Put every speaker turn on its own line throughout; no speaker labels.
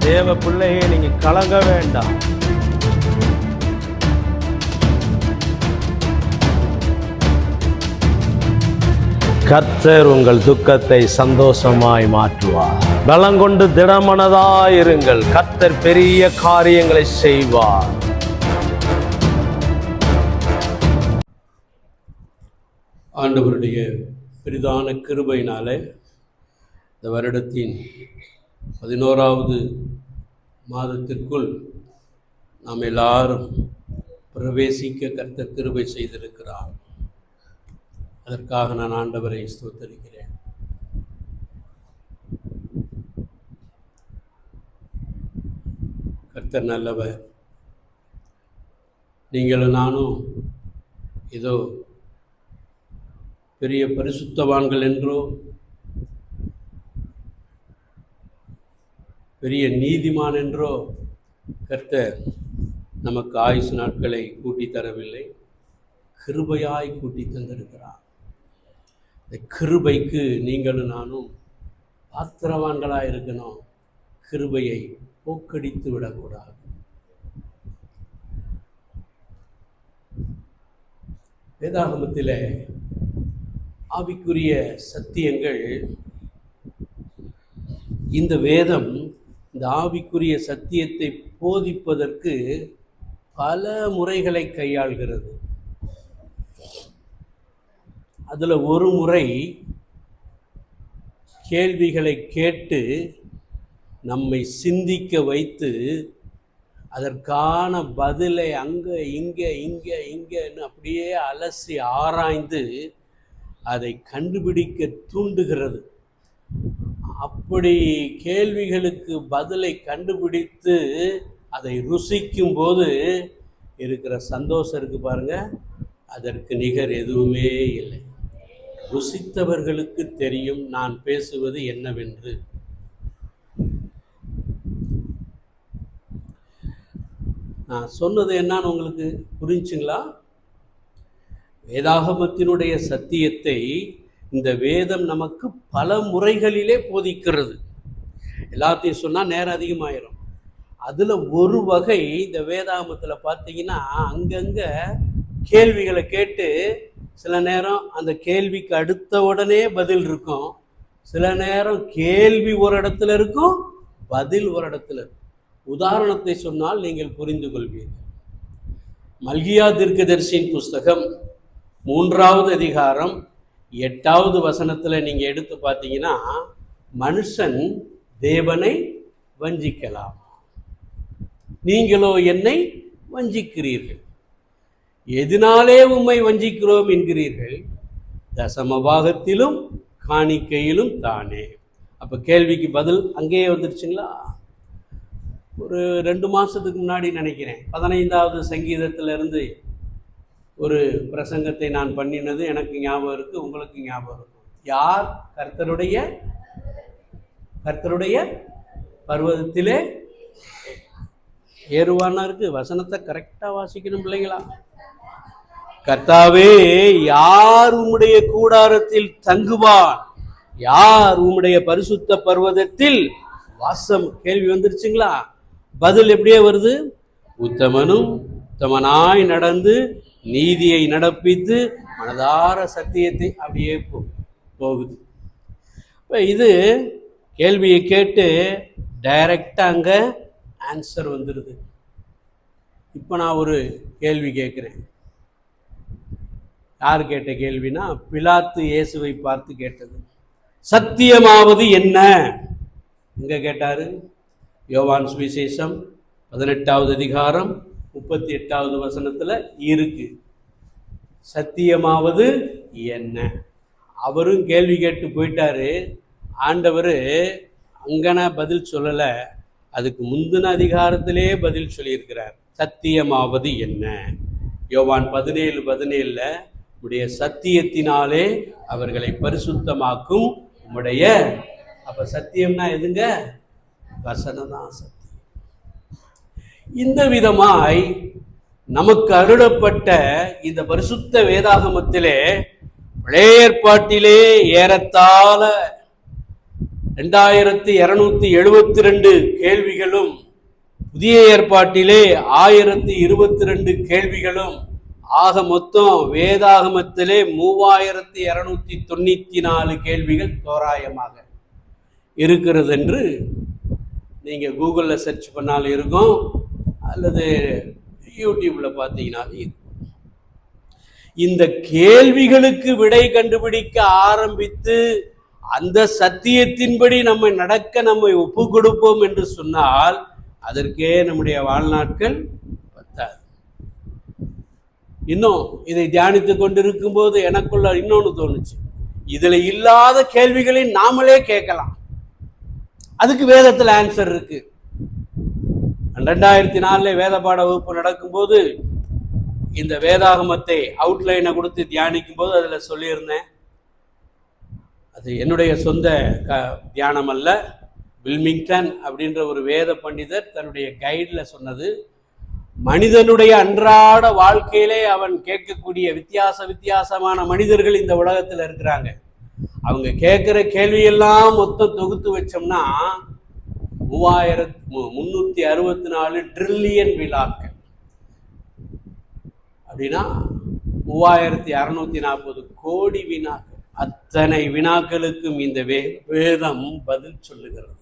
தேவ பிள்ளையை நீங்க கலங்க வேண்டாம். கர்த்தர் உங்கள் துக்கத்தை சந்தோஷமாய் மாற்றுவார். பலங்கொண்டு திடமனதாயிருங்கள். கர்த்தர் பெரிய காரியங்களை செய்வார். ஆண்டவருடைய பெரிதான கிருபையினாலே இந்த வருடத்தின் 11வது மாதத்திற்குள் நாம் எல்லாரும் பிரவேசிக்க கர்த்தர் கிருபை செய்திருக்கிறார். அதற்காக நான் ஆண்டவரை ஸ்தோத்திரிக்கிறேன். கர்த்தர் நல்லவர். நீங்களும் நானும் ஏதோ பெரிய பரிசுத்தவான்கள் என்றோ பெரிய நீதிமான் என்றோ கர்த்தர் நமக்கு ஆயுசு நாட்களை கூட்டி தரவில்லை, கிருபையாய் கூட்டி தந்திருக்கிறார். இந்த கிருபைக்கு நீங்களும் நானும் பாத்திரவான்களாக இருக்கணும். கிருபையை போக்கடித்து விடக்கூடாது. வேதாகமத்தில் ஆவிக்குரிய சத்தியங்கள், இந்த வேதம் இந்த ஆவிக்குரிய சத்தியத்தை போதிப்பதற்கு பல முறைகளை கையாள்கிறது. அதில் ஒரு முறை கேள்விகளை கேட்டு நம்மை சிந்திக்க வைத்து அதற்கான பதிலை அங்கே இங்கேன்னு அப்படியே அலசி ஆராய்ந்து அதை கண்டுபிடிக்க தூண்டுகிறது. அப்படி கேள்விகளுக்கு பதிலை கண்டுபிடித்து அதை ருசிக்கும் போது இருக்கிற சந்தோஷம் இருக்கு பாருங்க, அதற்கு நிகர் எதுவுமே இல்லை. ருசித்தவர்களுக்கு தெரியும் நான் பேசுவது என்னவென்று. நான் சொன்னது என்னன்னு உங்களுக்கு புரிஞ்சுங்களா? வேதாகமத்தினுடைய சத்தியத்தை இந்த வேதம் நமக்கு பல முறைகளிலே போதிக்கிறது. எல்லாத்தையும் சொன்னால் நேரம் அதிகமாயிரும். அதில் ஒரு வகை இந்த வேதாகமத்தில் பார்த்தீங்கன்னா, அங்கங்கே கேள்விகளை கேட்டு சில நேரம் அந்த கேள்விக்கு அடுத்த உடனே பதில் இருக்கும், சில நேரம் கேள்வி ஒரு இடத்துல இருக்கும், பதில் ஒரு இடத்துல இருக்கும். உதாரணத்தை சொன்னால் நீங்கள் புரிந்து கொள்வீர்கள். மல்கியா தீர்க்கதரிசியின் புஸ்தகம் 3வது அதிகாரம் 8வது வசனத்தில் நீங்கள் எடுத்து பார்த்தீங்கன்னா, மனுஷன் தேவனை வஞ்சிக்கலாம், நீங்களோ என்னை வஞ்சிக்கிறீர்கள். எதனாலே உம்மை வஞ்சிக்கிறோம் என்கிறீர்கள்? தசமபாகத்திலும் காணிக்கையிலும் தானே. அப்போ கேள்விக்கு பதில் அங்கேயே வந்துருச்சுங்களா? ஒரு 2 மாதத்துக்கு முன்னாடி நினைக்கிறேன், 15வது சங்கீதத்திலிருந்து ஒரு பிரசங்கத்தை நான் பண்ணினது எனக்கு ஞாபகம் இருக்குது, உங்களுக்கு ஞாபகம் இருக்கும். யார் கர்த்தருடைய பர்வதத்திலே ஏறுவானா இருக்கு. வசனத்தை கரெக்டாக வாசிக்கணும் பிள்ளைங்களா. கர்த்தாவே, யார் உம்முடைய கூடாரத்தில் தங்குவான்? யார் உம்முடைய பரிசுத்த பர்வதத்தில் வாசம்? கேள்வி வந்துருச்சுங்களா? பதில் எப்படியே வருது, உத்தமனும் உத்தமனாய் நடந்து நீதியை நடப்பித்து மனதார சத்தியத்தை அப்படியே போகுது. இப்போ இது கேள்வியை கேட்டு டைரக்டாக அங்கே ஆன்சர் வந்துடுது. இப்போ நான் ஒரு கேள்வி கேட்குறேன். யார் கேட்ட கேள்வினா, பிலாத்து இயேசுவை பார்த்து கேட்டது. சத்தியமாவது என்ன? எங்க கேட்டாரு? யோவான் சுவிசேஷம் 18வது அதிகாரம் 38வது வசனத்தில் இருக்கு. சத்தியமாவது என்ன? அவரும் கேள்வி கேட்டு போயிட்டாரு. ஆண்டவர் அங்கன பதில் சொல்லலை, அதுக்கு முந்தின அதிகாரத்திலே பதில் சொல்லியிருக்கிறார். சத்தியமாவது என்ன? யோவான் 17:17 உடைய சத்தியத்தினாலே அவர்களை பரிசுத்தமாக்கும் உம்முடைய. அப்ப சத்தியம்னா எதுங்க? வசனம் தான் சத்தியம். இந்த விதமாய் நமக்கு அருளப்பட்ட இந்த பரிசுத்த வேதாகமத்திலே பழைய ஏற்பாட்டிலே ஏறத்தாழ 2272 கேள்விகளும், புதிய ஏற்பாட்டிலே 1022 கேள்விகளும், ஆக மொத்தம் வேதாகமத்திலே 3294 கேள்விகள் தோராயமாக இருக்கிறது என்று நீங்க கூகுள்ல சர்ச் பண்ணாலும் இருக்கும், அல்லது யூடியூப்ல பார்த்தீங்கன்னா இருக்கும். இந்த கேள்விகளுக்கு விடை கண்டுபிடிக்க ஆரம்பித்து அந்த சத்தியத்தின்படி நம்மை நடக்க நம்மை ஒப்பு கொடுப்போம் என்று சொன்னால் அதற்கே நம்முடைய வாழ்நாட்கள் பத்தாது. இன்னும் இதை தியானித்து கொண்டிருக்கும் போது எனக்குள்ள இன்னொன்று தோணுச்சு, இதுல இல்லாத கேள்விகளை நாமளே கேட்கலாம். அதுக்கு வேதத்தில் ஆன்சர் இருக்கு. 2004 வேத பாட வகுப்பு நடக்கும்போது இந்த வேதாகமத்தை அவுட்லைனை கொடுத்து தியானிக்கும் போது அதுல சொல்லியிருந்தேன், அது என்னுடைய சொந்த தியானம் அல்ல, வில்மிங்டன் அப்படின்ற ஒரு வேத பண்டிதர் தன்னுடைய கைடில் சொன்னது. மனிதனுடைய அன்றாட வாழ்க்கையிலே அவன் கேட்கக்கூடிய வித்தியாசமான மனிதர்கள் இந்த உலகத்தில் இருக்கிறாங்க. அவங்க கேட்கிற கேள்வியெல்லாம் மொத்தம் தொகுத்து வச்சோம்னா 3364 ட்ரில்லியன் வினாக்கள். அப்படின்னா 3640 கோடி வினாக்கள். அத்தனை வினாக்களுக்கும் இந்த வேதம் பதில் சொல்லுகிறது.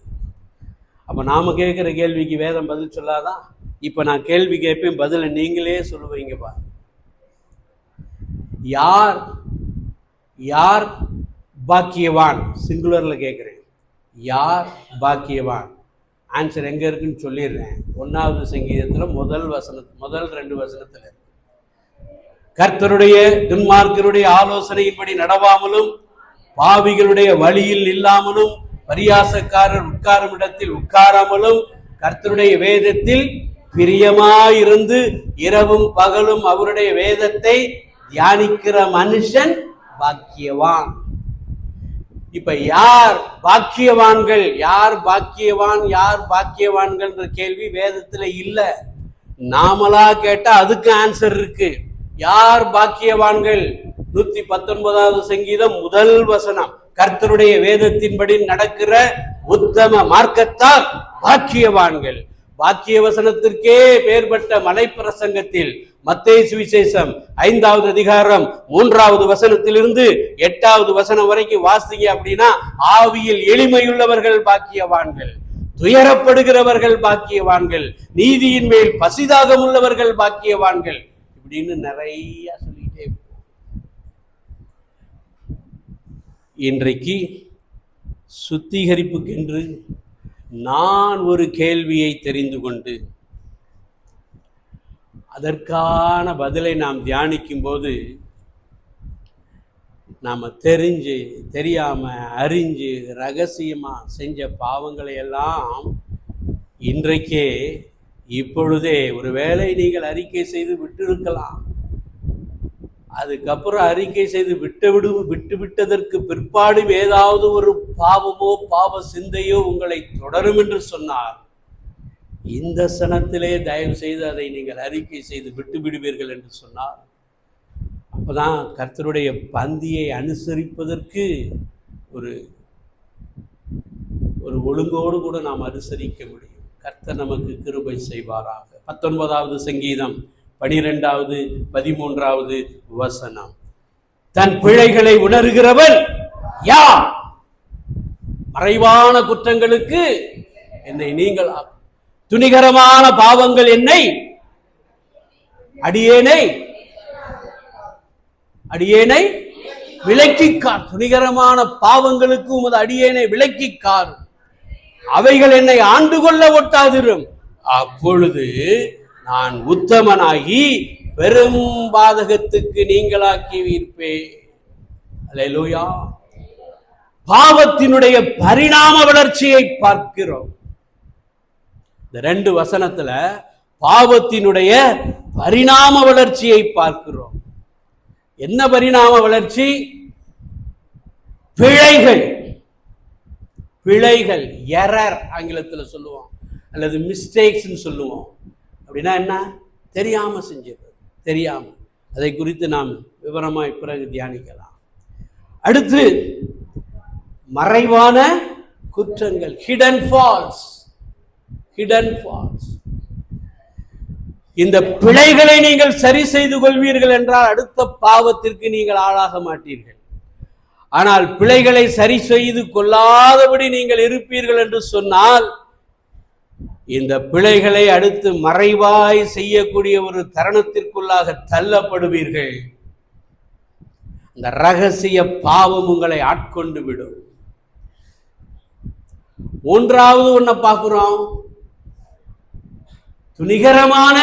அப்ப நாம கேட்கிற கேள்விக்கு வேதம் பதில் சொல்லாதான்? இப்ப நான் கேள்வி கேட்பேன், பதில நீங்களே சொல்லுவீங்க. பா, யார் யார் பாக்கியவான்? சிங்குலர்ல கேட்கிறேன், யார் பாக்கியவான்? ஆன்சர் எங்க இருக்குன்னு சொல்லிடுறேன். 1வது சங்கீதத்துல முதல் 2 வசனத்துல இருக்கு. கர்த்தருடைய துன்மார்க்கருடைய ஆலோசனையின்படி நடவாமலும், பாவிகளுடைய வழியில் இல்லாமலும், பரியாசக்காரர் உட்காரும் இடத்தில் உட்காராமலும், கர்த்தருடைய வேதத்தில் பிரியமாயிருந்து இரவும் பகலும் அவருடைய வேதத்தை தியானிக்கிற மனுஷன் பாக்கியவான். இப்ப யார் பாக்கியவான்கள்? யார் பாக்கியவான், யார் பாக்கியவான்கள் கேள்வி வேதத்துல இல்ல. நாமளா கேட்டா அதுக்கு ஆன்சர் இருக்கு. யார் பாக்கியவான்கள்? 119வது சங்கீதம் முதல் வசனம், கர்த்தருடைய வேதத்தின்படி நடக்கிற உத்தம மார்க்கத்தால் பாக்கியவான்கள். பாக்கிய வசனத்திற்கே பெயர் பெற்ற மலைப்பிரசங்கத்தில் மத்தேயு சுவிசேஷம் 5வது அதிகாரம் 3வது வசனத்திலிருந்து 8வது வசனம் வரைக்கும் வாசிங்க அப்படின்னா, ஆவியில் எளிமையுள்ளவர்கள் பாக்கியவான்கள், துயரப்படுகிறவர்கள் பாக்கியவான்கள், நீதியின் மேல் பசிதாகம் உள்ளவர்கள் பாக்கியவான்கள், இப்படின்னு நிறைய சொல்லிட்டே. இன்றைக்கு சுத்திகரிப்புக்கென்று நான் ஒரு கேள்வியை தெரிந்து கொண்டு அதற்கான பதிலை நாம் தியானிக்கும் போது நாம தெரிஞ்சு தெரியாம அறிஞ்சு ரகசியமா செஞ்ச பாவங்களை எல்லாம் இன்றைக்கே இப்பொழுதே ஒருவேளை நீங்கள் அறிக்கை செய்து விட்டு இருக்கலாம். அதுக்கப்புறம் அறிக்கை செய்து விட்டதற்கு பிற்பாடு ஏதாவது ஒரு பாவமோ பாவ சிந்தையோ உங்களை தொடரும் என்று சொன்னார், இந்த சனத்திலே தயவு செய்து அதை நீங்கள் அறிக்கை செய்து விட்டு விடுவீர்கள் என்று சொன்னார். அப்பதான் கர்த்தருடைய பந்தியை அனுசரிப்பதற்கு ஒரு ஒழுங்கோடு கூட நாம் அனுசரிக்க முடியும். கர்த்தர் நமக்கு கிருபை செய்வாராக. 19வது சங்கீதம் 12வது 13வது வசனம், தன் பிழைகளை உணர்கிறவன் யார்? மறைவான குற்றங்களுக்கு என்னை நீங்கள், துணிகரமான பாவங்கள் என்னை அடியேனை விலக்கிக்கார். துணிகரமான பாவங்களுக்கு உமது அடியேனை விலக்கிக்கார், அவைகள் என்னை ஆண்டு கொள்ள ஒட்டாதிரும். அப்பொழுது நான் உத்தமனாகி பெரும் பாதகத்துக்கு நீங்களாக்கி இருப்பேன். அல்லேலூயா. பாவத்தினுடைய பரிணாம வளர்ச்சியை பார்க்கிறோம். இந்த 2 வசனத்துல பாவத்தினுடைய பரிணாம வளர்ச்சியை பார்க்கிறோம். என்ன பரிணாம வளர்ச்சி? பிழைகள், எரர் ஆங்கிலத்தில் சொல்லுவோம், அல்லது மிஸ்டேக்ஸ் சொல்லுவோம். அப்படின்னா என்ன? தெரியாம செஞ்சது, தெரியாம. அதை குறித்து நாம் விவரமாய் பிறகு தியானிக்கலாம். அடுத்து மறைவான குற்றங்கள், ஹிடன் ஃபால்ஸ். இந்த பிழைகளை நீங்கள் சரி செய்து கொள்வீர்கள் என்றால் அடுத்த பாவத்திற்கு நீங்கள் ஆளாக மாட்டீர்கள். ஆனால் பிழைகளை சரி செய்து கொள்ளாதபடி நீங்கள் இருப்பீர்கள் என்று சொன்னால் இந்த பிழைகளை அடுத்து மறைவாய் செய்யக்கூடிய ஒரு தருணத்திற்குள்ளாக தள்ளப்படுவீர்கள். இந்த ரகசிய பாவம் உங்களை ஆட்கொண்டு விடும். மூன்றாவது ஒன்ன பார்க்கிறோம், துணிகரமான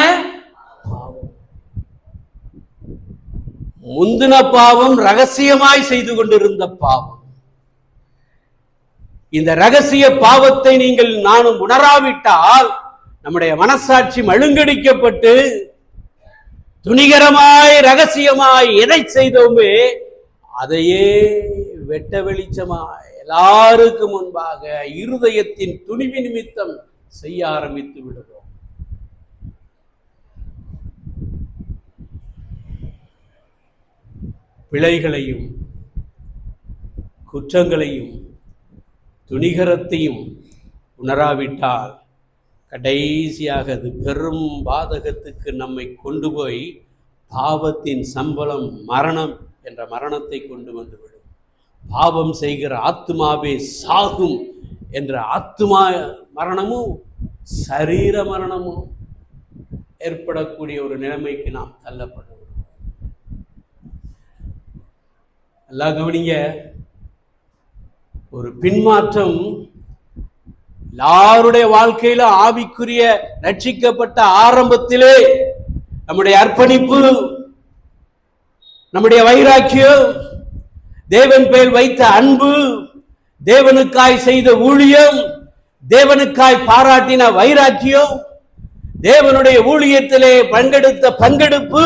பாவம். முந்தின பாவம் ரகசியமாய் செய்து கொண்டிருந்த பாவம். இந்த ரகசிய பாவத்தை நீங்கள் நானும் உணராவிட்டால் நம்முடைய மனசாட்சி மழுங்கடிக்கப்பட்டு துணிகரமாய் ரகசியமாய் எதை செய்தோமே அதையே வெட்ட வெளிச்சமாய் எல்லாருக்கு முன்பாக இருதயத்தின் துணிவு நிமித்தம் செய்ய ஆரம்பித்து விடுவோம். பிழைகளையும் குற்றங்களையும் துணிகரத்தையும் உணராவிட்டால் கடைசியாக அது பெரும் பாதகத்துக்கு நம்மை கொண்டு போய் பாவத்தின் சம்பளம் மரணம் என்ற மரணத்தை கொண்டு வந்துவிடும். பாவம் செய்கிற ஆத்துமாவே சாகும் என்ற ஆத்துமா மரணமும் சரீர மரணமும் ஏற்படக்கூடிய ஒரு நிலைமைக்கு நாம் தள்ளப்படுவோம். எல்லாம் கவனிங்க, ஒரு பின்மாற்றம் எல்லாருடைய வாழ்க்கையில ஆவிக்குரிய ரட்சிக்கப்பட்ட ஆரம்பத்திலே நம்முடைய அர்ப்பணிப்பு, நம்முடைய வைராக்கியம், தேவன் பேர் வைத்த அன்பு, தேவனுக்காய் செய்த ஊழியம், தேவனுக்காய் பாராட்டின வைராக்கியம், தேவனுடைய ஊழியத்திலே பங்கெடுத்த பங்கெடுப்பு,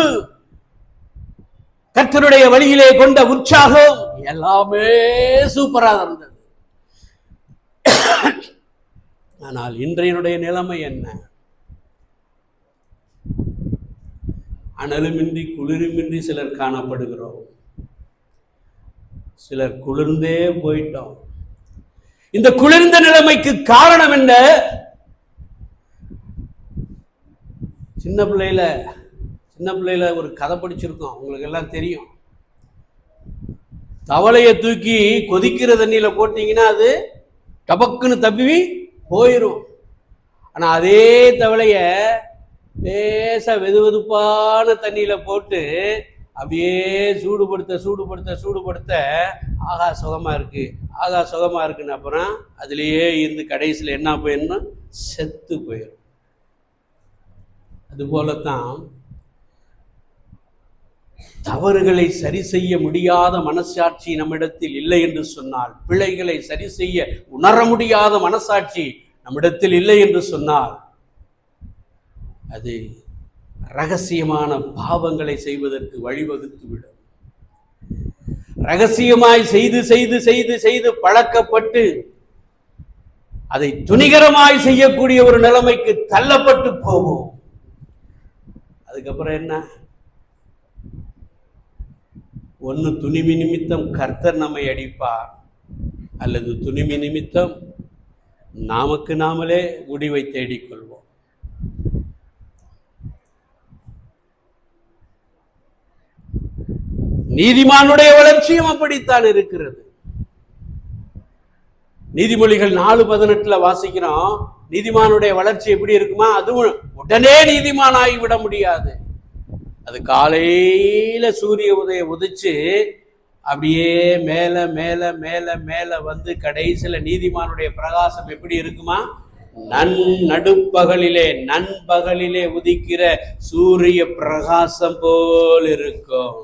கர்த்தருடைய வழியிலே கொண்ட உற்சாகம் எல்லாமே சூப்பராக இருந்தது. ஆனால் இன்றைய நிலைமை என்ன? அனலுமின்றி குளிருமின்றி சிலர் காணப்படுகிறோம். சிலர் குளிர்ந்தே போயிட்டோம். இந்த குளிர்ந்த நிலைமைக்கு காரணம் என்ன? சின்ன பிள்ளையில ஒரு கதை படிச்சிருக்கோம், உங்களுக்கு எல்லாம் தெரியும். தவளையை தூக்கி கொதிக்கிற தண்ணியில போட்டீங்கன்னா அது டபக்குன்னு தப்பி போயிடும். ஆனா அதே தவளைய லேசா வெதுவெதுப்பான தண்ணியில போட்டு அப்படியே சூடுபடுத்த ஆகா சுகமா இருக்குன்னு அப்புறம் அதுலயே இருந்து கடைசியில் என்ன போயிடணும், செத்து போயிடும். அது போலத்தான் தவறுகளை சரி செய்ய முடியாத மனசாட்சி நம்மிடத்தில் இல்லை என்று சொன்னால், பிழைகளை சரி செய்ய உணர முடியாத மனசாட்சி நம்மிடத்தில் இல்லை என்று சொன்னால், அது ரகசியமான பாவங்களை செய்வதற்கு வழிவகுத்துவிடும். ரகசியமாய் செய்து செய்து செய்து செய்து பழக்கப்பட்டு அதை துணிகரமாய் செய்யக்கூடிய ஒரு நிலைமைக்கு தள்ளப்பட்டு போவோம். அதுக்கப்புறம் என்ன? ஒன்று துணிவி நிமித்தம் கர்த்தர் நம்மை அடிப்பார், அல்லது துணிவி நிமித்தம் நமக்கு நாமளே முடிவை தேடிக்கொள்வோம். நீதிமானுடைய வளர்ச்சியும் அப்படித்தான் இருக்கிறது. நீதிமொழிகள் 4:18 வாசிக்கிறோம். நீதிமானுடைய வளர்ச்சி எப்படி இருக்குமா? அதுவும் உடனே நீதிமான் ஆகிவிட முடியாது. அது காலையில சூரிய உதயம் உதிச்சு அப்படியே மேல மேல மேல மேல வந்து கடைசியில நீதிமானுடைய பிரகாசம் எப்படி இருக்குமா? நண்பகலிலே உதிக்கிற சூரிய பிரகாசம் போல் இருக்கும்.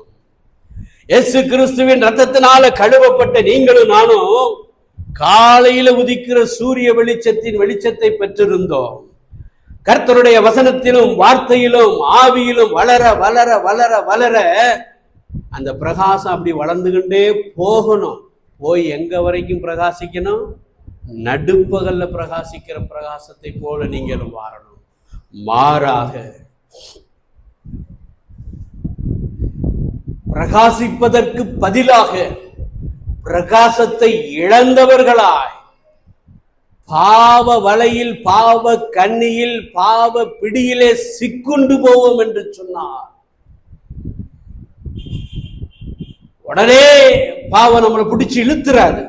இயேசு கிறிஸ்துவின் ரத்தத்தினால கழுவப்பட்ட நீங்களும் நானும் காலையில உதிக்கிற சூரிய வெளிச்சத்தை பெற்றிருந்தோம். கர்த்தருடைய வசனத்திலும் வார்த்தையிலும் ஆவியிலும் வளர வளர வளர வளர அந்த பிரகாசம் அப்படி வளர்ந்துகிட்டே போகணும். போய் எங்க வரைக்கும் பிரகாசிக்கணும்? நடுப்பகல்ல பிரகாசிக்கிற பிரகாசத்தை போல நீங்களும் மாறணும். மாறாக பிரகாசிப்பதற்கு பதிலாக பிரகாசத்தை இழந்தவர்களாய் பாவ வலையில், பாவ கண்ணியில், பாவ பிடியிலே சிக்குண்டு போவோம் என்று சொன்னார். உடனே பாவம் நம்மளை பிடிச்சி இழுத்துறாது.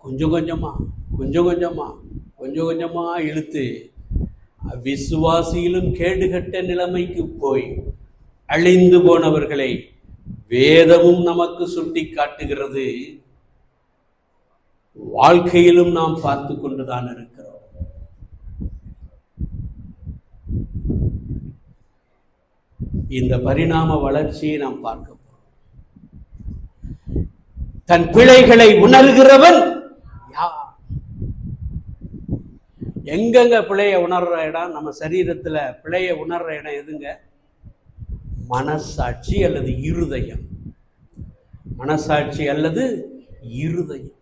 கொஞ்சம் கொஞ்சமா கொஞ்சம் கொஞ்சமா கொஞ்சம் கொஞ்சமா இழுத்து விசுவாசியிலும் கேடுகட்ட நிலைமைக்கு போய் அழிந்து போனவர்களை வேதமும் நமக்கு சுட்டி காட்டுகிறது. வாழ்க்கையிலும் நாம் பார்த்து கொண்டுதான் இருக்கிறோம். இந்த பரிணாம வளர்ச்சியை நாம் பார்க்க போறோம். தன் பிழைகளை உணர்கிறவன் யார்? எங்கெங்க பிழைய உணர்ற இடம்? நம்ம சரீரத்துல பிழைய உணர்ற இடம் எதுங்க? மனசாட்சி அல்லது இருதயம். மனசாட்சி அல்லது இருதயம்.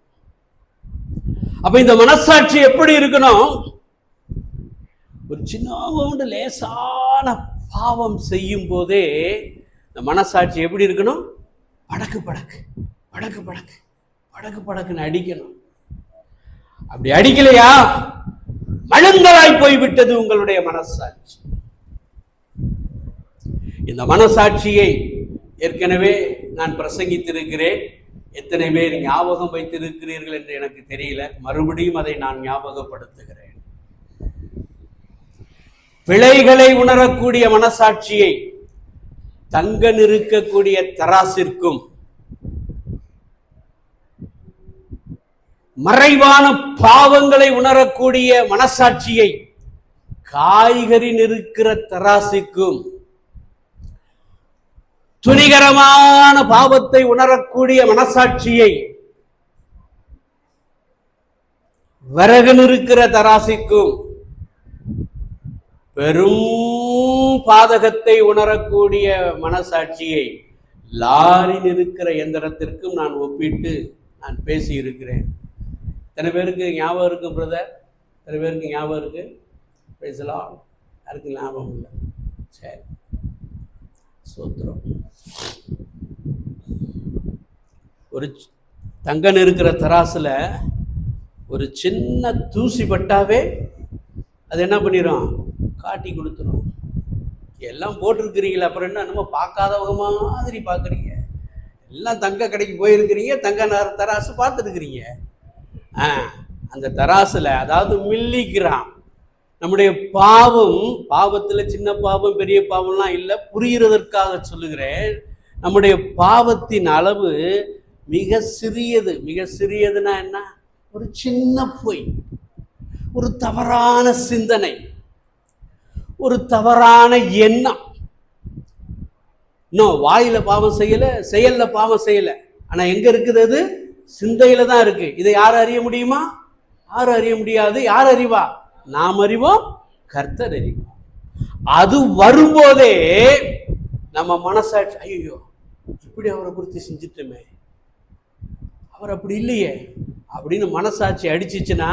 அப்ப இந்த மனசாட்சி எப்படி இருக்கணும்? ஒரு சின்ன லேசான பாவம் செய்யும் போதே இந்த மனசாட்சி எப்படி இருக்கணும்? படக்கு படக்கு படக்கு படக்கு படக்கு படக்குன்னு அடிக்கணும். அப்படி அடிக்கலையா, மழுங்கலாய் போய்விட்டது உங்களுடைய மனசாட்சி. இந்த மனசாட்சியை ஏற்கனவே நான் பிரசங்கித்திருக்கிறேன். எத்தனை பேர் ஞாபகம் வைத்திருக்கிறீர்கள் என்று எனக்கு தெரியல. மறுபடியும் அதை நான் ஞாபகப்படுத்துகிறேன். பிழைகளை உணரக்கூடிய மனசாட்சியை தங்க நிற்கக்கூடிய தராசிற்கும், மறைவான பாவங்களை உணரக்கூடிய மனசாட்சியை காய்கறி நிற்கிற தராசிக்கும், துணிகரமான பாவத்தை உணரக்கூடிய மனசாட்சியை விறகு நிற்கிற தராசிக்கும், பெரும் பாதகத்தை உணரக்கூடிய மனசாட்சியை லாரி நிற்கிற எந்திரத்திற்கும் நான் ஒப்பிட்டு நான் பேசி இருக்கிறேன். எத்தனை பேருக்கு ஞாபகம் இருக்கு பிரதர்? எத்தனை பேருக்கு ஞாபகம் இருக்கு? பேசலாம். யாருக்கு ஞாபகம் இல்லை? சரி, சோத்திரம். ஒரு தங்க இருக்கிற தராசுல ஒரு சின்ன தூசி பட்டாவே அது என்ன பண்ணிடும்? காட்டி கொடுத்துரும். எல்லாம் போட்டிருக்கிறீங்களா, அப்புறம் என்ன நம்ம பார்க்காதவங்க மாதிரி பார்க்குறீங்க? எல்லாம் தங்க கடைக்கு போயிருக்கிறீங்க, தங்க தராசு பார்த்துருக்கிறீங்க. அந்த தராசுல, அதாவது மில்லிகிராம், நம்முடைய பாவத்துல சின்ன பாவம் பெரிய பாவம்லாம் இல்லை, புரிகிறதற்காக சொல்லுகிறேன். நம்முடைய பாவத்தின் அளவு மிக சிறியது. மிக சிறியதுன்னா என்ன? ஒரு சின்ன பொய், ஒரு தவறான சிந்தனை, ஒரு தவறான எண்ணம். இன்னும் வாயில பாவம் செய்யல, செயல்ல பாவம் செய்யல, ஆனா எங்க இருக்குது? அது சிந்தையில தான் இருக்கு. இதை யார் அறிய முடியுமா? யாரும் அறிய முடியாது. யார் அறிவா? நாம் அறிவோம், கர்த்தர் அறிவோம். அது வரும்போதே நம்ம மனசாட்சி, ஐயோ இப்படி அவரை குறித்து செஞ்சுட்டோமே, அவர் அப்படி இல்லையே அப்படின்னு மனசாட்சி அடிச்சிச்சுன்னா,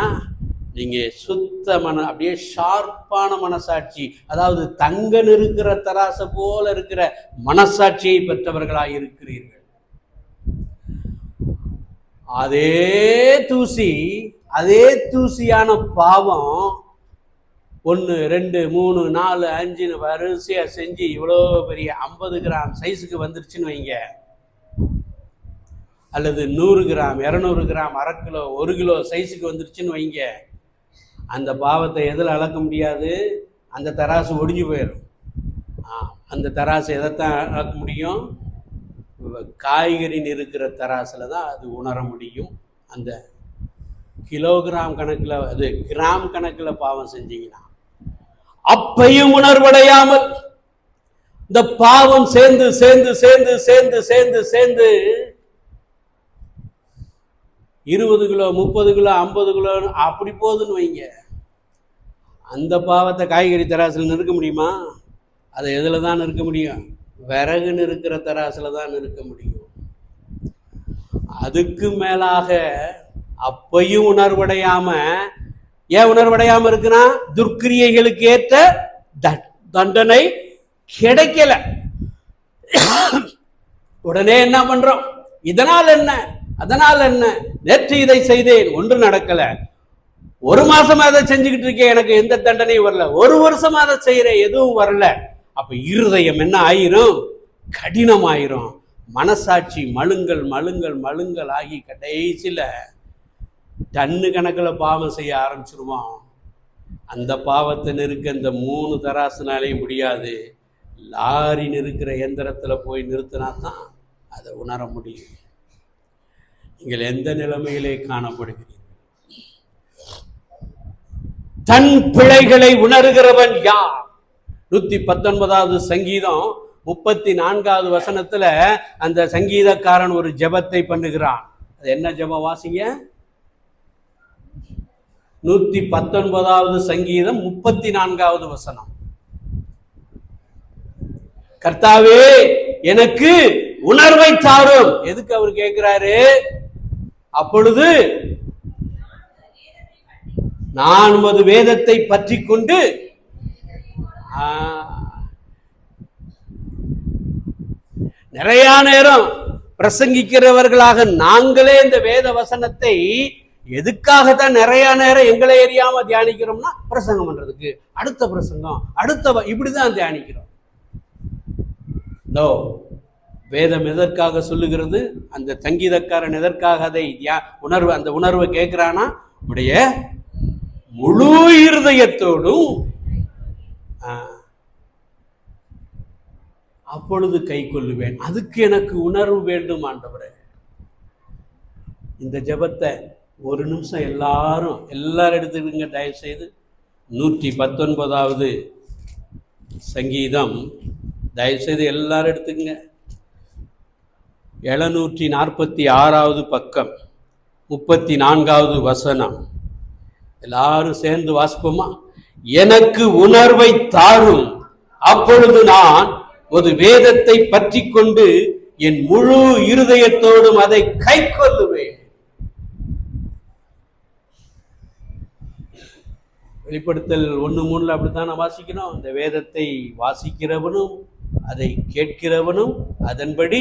நீங்க சுத்த அப்படியே ஷார்ப்பான மனசாட்சி, அதாவது தங்க இருக்கிற தராச போல இருக்கிற மனசாட்சியை பெற்றவர்களாய் இருக்கிறீர்கள். அதே தூசியான பாவம் 1, 2, 3, 4, 5 வரிசையா செஞ்சு இவ்வளோ பெரிய 50 கிராம் சைஸுக்கு வந்துருச்சுன்னு வைங்க, அல்லது 100 கிராம் 200 கிராம், அரை கிலோ 1 கிலோ சைஸுக்கு வந்துருச்சுன்னு வைங்க, அந்த பாவத்தை எதில் அளக்க முடியாது? அந்த தராசு ஒடிஞ்சு போயிடும். அந்த தராசு எதைத்தான் அளக்க முடியும்? காய்கறி இருக்கிற தராசில் தான் அது உணர முடியும். அந்த கிலோகிராம் கணக்கில், அது கிராம் கணக்கில் பாவம் செஞ்சீங்கன்னா, அப்பையும் உணர்வடையாமல் இந்த பாவம் சேர்ந்து சேர்ந்து சேர்ந்து சேர்ந்து சேர்ந்து சேர்ந்து 20 கிலோ 30 கிலோ 50 கிலோ அப்படி போகுதுன்னு வைங்க, அந்த பாவத்தை காய்கறி தராசில் நிற்க முடியுமா? அதை எதில் தான் நிற்க முடியும்? விறகு இருக்கிற தராசில் தான் நிற்க முடியும். அதுக்கு மேலாக அப்பையும் உணர்வடையாம, ஏன் உணர்வடையாம இருக்குன்னா, துர்க்கிரியைகளுக்கு ஏற்ற தண்டனை கிடைக்கல. உடனே என்ன பண்றோம்? இதனால் என்ன, அதனால் என்ன, நேற்று இதை செய்தேன், ஒன்று நடக்கல. ஒரு மாசமா அதை செஞ்சுக்கிட்டு இருக்கேன், எனக்கு எந்த தண்டனையும் வரல. ஒரு வருஷமா அதை செய்யறேன், எதுவும் வரல. அப்ப இருதயம் என்ன ஆயிரும்? கடினமாயிரும். மனசாட்சி மழுங்கல் மழுங்கல் மழுங்கல் ஆகி கடைசியில டன்னு கணக்கில் பாவம் செய்ய ஆரம்பிச்சிருவான். அந்த பாவத்தை நிறுக்க இந்த 3 தராசுனாலேயும் முடியாது. லாரி நிறுக்கிற எந்திரத்தில் போய் நிறுத்தினா தான் அதை உணர முடியும். நீங்கள் எந்த நிலைமையிலே காணப்படுகிறீர்கள்? தன் பிழைகளை உணர்கிறவன் யார்? 119வது சங்கீதம் 34வது வசனத்துல அந்த சங்கீதக்காரன் ஒரு ஜெபத்தை பண்ணுகிறான். அது என்ன ஜெபம்? வாசிங்க. 119வது சங்கீதம் 34வது வசனம். கர்த்தாவே எனக்கு உணர்வை தாரும். எதுக்கு அவர் கேட்கிறாரு? அப்பொழுது நான் உமது வேதத்தை பற்றி கொண்டு நிறைய நேரம் பிரசங்கிக்கிறவர்களாக நாங்களே இந்த வேத வசனத்தை எதுக்காகத்தான் நிறைய நேரம் எங்களை எரியாம தியானிக்கிறோம்னா, பிரசங்கம் பண்றதுக்கு, அடுத்த பிரசங்கம், அடுத்த இப்படிதான் தியானிக்கிறோம். வேதம் எதற்காக சொல்லுகிறது? அந்த சங்கீதக்காரன் எதற்காக அதை உணர்வு, அந்த உணர்வை கேட்கிறானா? உடைய முழு இருதயத்தோடும் அப்பொழுது கை கொள்ளுவேன். அதுக்கு எனக்கு உணர்வு வேண்டும் ஆண்டவரே. இந்த ஜெபத்தை ஒரு நிமிஷம் எல்லாரும் எடுத்துக்கிங்க தயவு செய்து. 119வது சங்கீதம் தயவு செய்து எல்லாரும் எடுத்துக்கங்க. 746வது பக்கம் 34வது வசனம். எல்லாரும் சேர்ந்து வாசிப்போமா? எனக்கு உணர்வை தாரும், அப்பொழுது நான் ஒரு வேதத்தை பற்றி கொண்டு என் முழு இருதயத்தோடும் அதை கை கொள்ளுவேன். வெளிப்படுத்தல் 1:3 அப்படித்தான் வாசிக்கணும். இந்த வேதத்தை வாசிக்கிறவனும் அதை கேட்கிறவனும் அதன்படி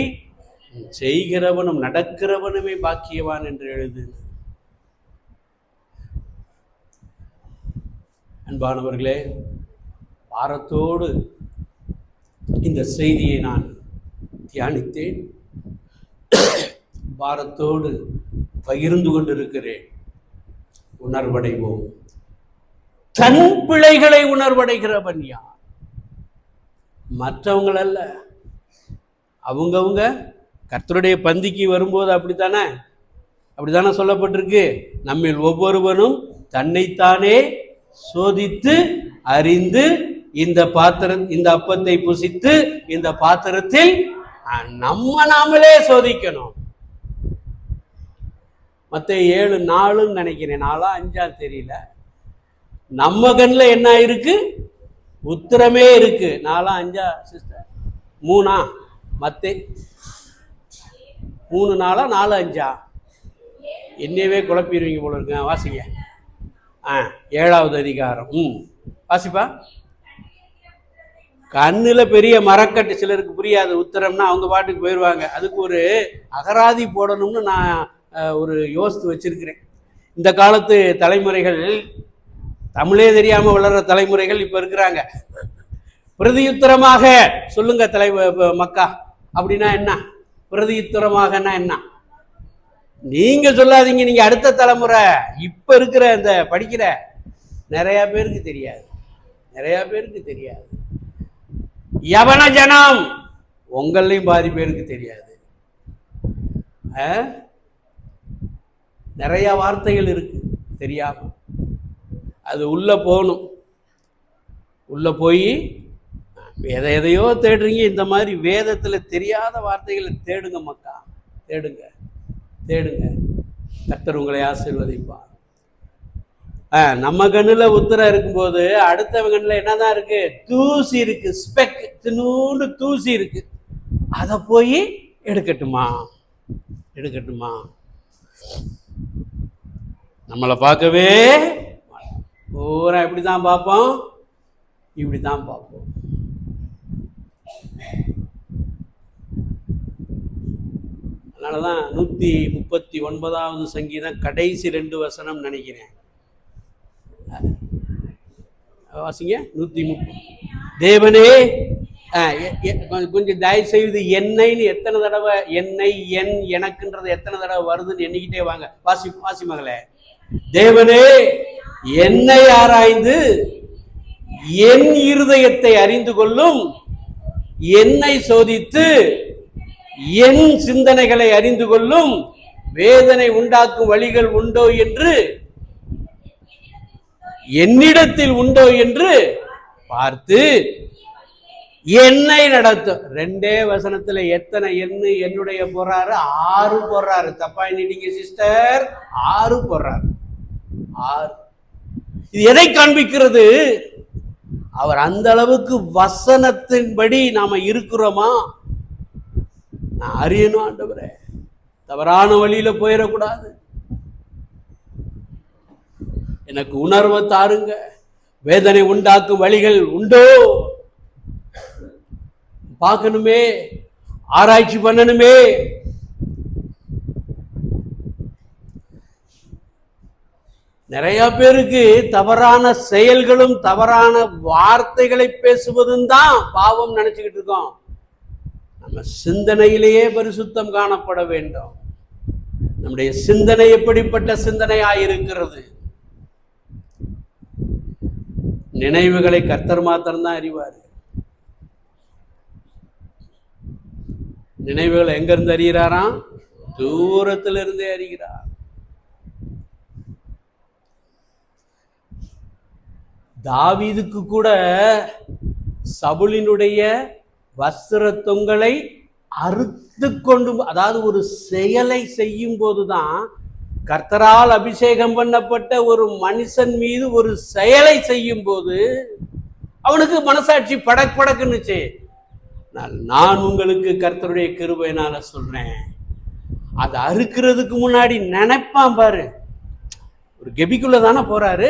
செய்கிறவனும் நடக்கிறவனுமே பாக்கியவான் என்று எழுது. அன்பானவர்களே, பாரத்தோடு இந்த செய்தியை நான் தியானித்தேன். பாரத்தோடு பகிர்ந்து கொண்டிருக்கிறேன். உணர்வடைவோம். தன் பிழைகளை உணர்வடைகிறவன் யார்? மற்றவங்கள் அல்ல. அவங்கவுங்க கர்த்தருடைய பந்திக்கு வரும்போது அப்படித்தானே சொல்லப்பட்டிருக்கு. நம்மில் ஒவ்வொருவனும் தன்னைத்தானே சோதித்து அறிந்து இந்த அப்பத்தை புசித்து இந்த பாத்திரத்தில் நாமளே சோதிக்கணும். மத்த 7:4 நினைக்கிறேன், 4-5 தெரியல. நம்ம கண்ணில் என்ன இருக்கு? உத்திரமே இருக்கு. 4-5 சிஸ்டர்? 3 மத்த 3-4 4-5 என்னையவே குழப்பிடுவீங்க போல இருக்கு. வாசிங்க. 7வது அதிகாரம். வாசிப்பா. கண்ணில் பெரிய மரக்கட்டு. சிலருக்கு புரியாது. உத்தரம்னா அவங்க பாட்டுக்கு போயிடுவாங்க. அதுக்கு ஒரு அகராதி போடணும்னு நான் ஒரு யோசித்து வச்சிருக்கிறேன். இந்த காலத்து தலைமுறைகள், தமிழே தெரியாம வளர்ற தலைமுறைகள் இப்ப இருக்கிறாங்க. பிரதியுத்தரமாக சொல்லுங்க மக்கா அப்படின்னா என்ன? பிரதியுத்தரமாகனா என்ன? நீங்க சொல்லாதீங்க. நீங்க அடுத்த தலைமுறை, இப்ப இருக்கிற இந்த படிக்கிற நிறைய பேருக்கு தெரியாது. யவன ஜனம் உங்களையும் பாதி பேருக்கு தெரியாது. நிறைய வார்த்தைகள் இருக்கு தெரியாம. அது உள்ள போகணும். உள்ள போய் எதையோ தேடுறீங்க. இந்த மாதிரி வேதத்துல தெரியாத வார்த்தைகளை தேடுங்க மக்கா, தேடுங்க. கர்த்தர் உங்களை ஆசீர்வதிப்பார். நம்ம கண்ணுல உத்தரம் இருக்கும்போது அடுத்தவங்க கண்ணுல என்னதான் இருக்கு? தூசி இருக்கு. ஸ்பெக், தினூண்டு தூசி இருக்கு. அதை போய் எடுக்கட்டுமா? நம்மளை பார்க்கவே பூரா இப்படிதான் பார்ப்போம். அதனாலதான் 139வது சங்கீதம் கடைசி 2 வசனம் நினைக்கிறேன். வாசிங்க 130. தேவனே கொஞ்சம் தயவு செய்து என்னைன்னு எத்தனை தடவை என்னை என் எனக்குன்றது எத்தனை தடவை வருதுன்னு எண்ணிக்கிட்டே வாங்க. வாசி மகளே. தேவனே என்னை ஆராய்ந்து என் இருதயத்தை அறிந்து கொள்ளும், என்னை சோதித்து என் சிந்தனைகளை அறிந்து கொள்ளும், வேதனை உண்டாக்கும் வழிகள் உண்டோ என்று என்னிடத்தில் உண்டோ என்று பார்த்து என்னை நடத்தும். 2 வசனத்துல எத்தனை என்னுடைய போறாரு? 6 போடுறாரு. தப்பா எண்ணிட்டீங்க சிஸ்டர், 6 போடுறாரு. 6. இது எதை காண்பிக்கிறது? அவர் அந்த அளவுக்கு வசனத்தின்படி நாம இருக்கிறோமா? நான் அறியணும் ஆண்டவரே, தவறான வழியில போயிடக்கூடாது, எனக்கு உணர்வை தாருங்க, வேதனை உண்டாக்கும் வழிகள் உண்டோ பார்க்கணுமே, ஆராய்ச்சி பண்ணணுமே. நிறைய பேருக்கு தவறான செயல்களும் தவறான வார்த்தைகளை பேசுவதும் தான் பாவம் நினைச்சுக்கிட்டு இருக்கோம். நம்ம சிந்தனையிலேயே பரிசுத்தம் காணப்பட வேண்டும். நம்முடைய சிந்தனை எப்படிப்பட்ட சிந்தனையாயிருக்கிறது? நினைவுகளை கர்த்தர் மாத்திரம்தான் அறிவார். நினைவுகள் எங்க இருந்து அறிகிறாராம்? தூரத்தில் இருந்தே அறிகிறார். தாவீதுக்கு கூட சவுலினுடைய வஸ்திர தொங்கலை அறுத்து கொண்டு, அதாவது ஒரு செயலை செய்யும் போதுதான், கர்த்தரால் அபிஷேகம் பண்ணப்பட்ட ஒரு மனுஷன் மீது ஒரு செயலை செய்யும் போது அவனுக்கு மனசாட்சி படக் படக்குன்னுச்சு. நான் உங்களுக்கு கர்த்தருடைய கிருபையினால சொல்றேன், அதை அறுக்கிறதுக்கு முன்னாடி நினைப்பான் பாரு. ஒரு கெபிக்குள்ள தானே போறாரு,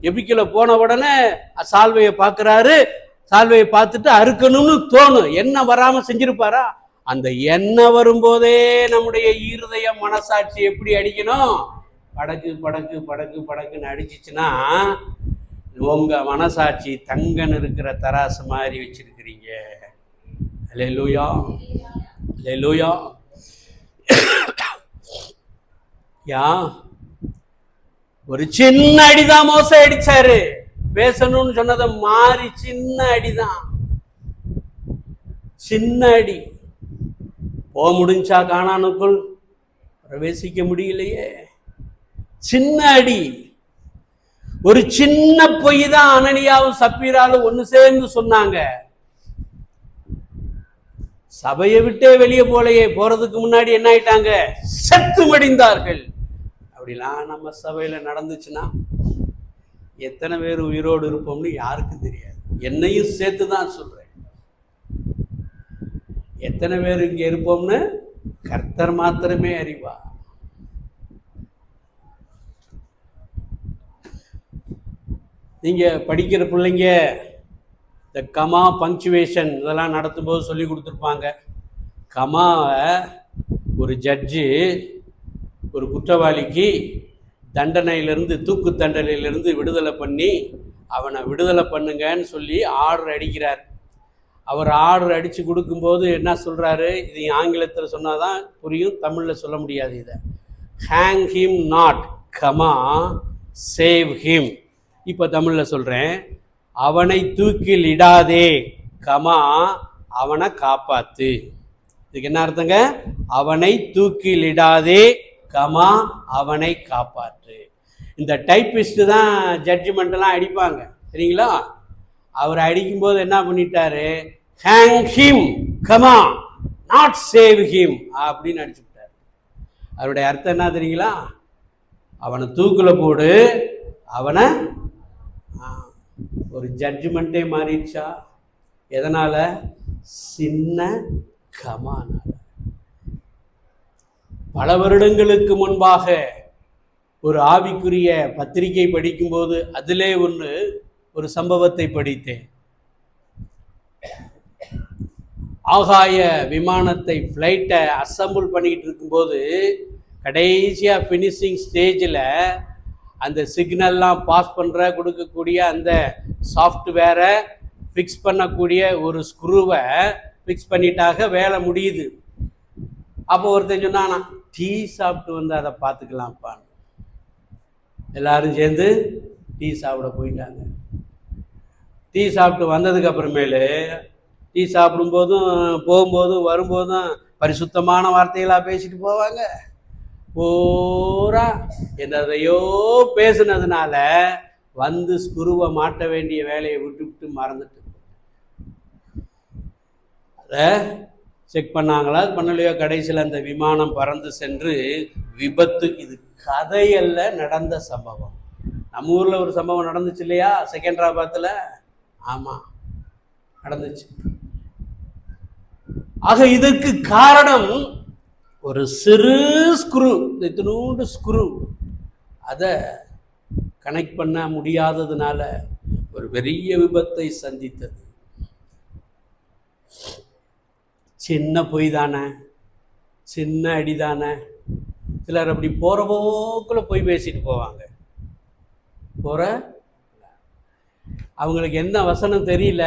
கெபிக்குள்ள போன உடனே சால்வையை பார்க்கிறாரு, சால்வையை பார்த்துட்டு அறுக்கணும்னு தோணும். என்ன வராம செஞ்சிருப்பாரா? அந்த எண்ணெய் வரும்போதே நம்முடைய இருதய மனசாட்சி எப்படி அடிக்கணும்? படக்கு படக்கு படக்கு படக்குன்னு அடிச்சிச்சுன்னா உங்க மனசாட்சி தங்கன்னு இருக்கிற தராசு மாதிரி வச்சிருக்கிறீங்க. அல்லேலூயா, அல்லேலூயா. யா ஒரு சின்ன அடிதான் மோசை அடிச்சாரு, பேசணும்னு சொன்னதை மாறி சின்ன அடிதான், சின்ன அடி. போக முடிஞ்சா கானானுக்குள் பிரவேசிக்க முடியலையே, சின்ன அடி. ஒரு சின்ன பொய் தான் அனனியாவும் சப்பீராலும் ஒண்ணு சேர்ந்து சொன்னாங்க. சபையை விட்டே வெளியே போலையே, போறதுக்கு முன்னாடி என்ன ஆயிட்டாங்க? செத்து மடிந்தார்கள். அப்படிலாம் நம்ம சபையில நடந்துச்சுன்னா எத்தனை பேர் உயிரோடு இருப்போம்னு யாருக்கும் தெரியாது. என்னையும் சேர்த்து தான் சொல்றேன். எத்தனை பேர் இங்க இருப்போம்னு கர்த்தர் மாத்திரமே அறிவா. நீங்க படிக்கிற பிள்ளைங்க இந்த கமா பங்க்சுவேஷன் இதெல்லாம் நடத்தும் போது சொல்லி கொடுத்துருப்பாங்க. கமாவை ஒரு ஜட்ஜு ஒரு குற்றவாளிக்கு தண்டனையிலிருந்து, தூக்கு தண்டனையிலிருந்து விடுதலை பண்ணி அவனை விடுதலை பண்ணுங்கன்னு சொல்லி ஆர்டர் அடிக்கிறார். அவர் ஆர்டர் அடித்து கொடுக்கும்போது என்ன சொல்கிறாரு? இது ஆங்கிலத்தில் சொன்னாதான் புரியும், தமிழில் சொல்ல முடியாது. இதை hang him not comma save him. இப்போ தமிழில் சொல்கிறேன், அவனை தூக்கில் இடாதே கமா அவனை காப்பாத்து. இதுக்கு என்ன அர்த்தங்க? அவனை தூக்கில் இடாதே கமா அவனை காப்பாற்று. இந்த டைப்பிஸ்ட் தான் ஜட்ஜ்மெண்ட்லாம் அடிப்பாங்க சரிங்களா? அவர் அடிக்கும்போது என்ன பண்ணிட்டாரு? Hang him comma not save him அப்படின்னு அடிச்சு விட்டார். அவருடைய அர்த்தம் என்ன தெரியுங்களா? அவனை தூக்கில் போடு, அவனை. ஒரு ஜட்ஜ்மெண்ட்டே மாறிடுச்சா? எதனால? சின்ன கமானால. பல வருடங்களுக்கு முன்பாக ஒரு ஆவிக்குரிய பத்திரிகை படிக்கும்போது அதிலே ஒரு சம்பவத்தை படித்தேன். ஆகாய விமானத்தை ஃப்ளைட்டை அசம்பிள் பண்ணிக்கிட்டு இருக்கும்போது கடைசியாக ஃபினிஷிங் ஸ்டேஜில் அந்த சிக்னல்லாம் பாஸ் பண்ணுற கொடுக்கக்கூடிய அந்த சாஃப்ட்வேரை ஃபிக்ஸ் பண்ணக்கூடிய ஒரு ஸ்க்ரூவை ஃபிக்ஸ் பண்ணிட்டாக வேலை முடியுது. அப்போ ஒருத்தன் சொன்னானா, டீ சாப்பிட்டு வந்து அதை பார்த்துக்கலாம்ப்பான். எல்லாரும் சேர்ந்து டீ சாப்பிட போயிட்டாங்க. டீ சாப்பிட்டு வந்ததுக்கு அப்புறமேலு டீ சாப்பிடும்போதும் போகும்போதும் வரும்போதும் பரிசுத்தமான வார்த்தைகளாக பேசிட்டு போவாங்க. பூரா என்னதையோ பேசுனதுனால வந்து ஸ்குருவை மாட்ட வேண்டிய வேலையை விட்டு மறந்துட்டு அதை செக் பண்ணாங்களா பண்ணலையோ, கடைசியில் அந்த விமானம் பறந்து சென்று விபத்து. இது கதையல்ல, நடந்த சம்பவம். நம்ம ஊரில் ஒரு சம்பவம் நடந்துச்சு இல்லையா, செகண்டராபாத்தில். ஆமாம், நடந்துச்சு. ஆக இதற்கு காரணம் ஒரு சிறு ஸ்க்ரூ, இத்தினூண்டு ஸ்க்ரூ, அதை கனெக்ட் பண்ண முடியாததுனால ஒரு பெரிய விபத்தை சந்தித்தது. சின்ன பொய் தானே, சின்ன அடி தானே. சிலர் அப்படி போகிற போக்கில் போய் பேசிட்டு போவாங்க. போகிற அவங்களுக்கு என்ன வசனம் தெரியல.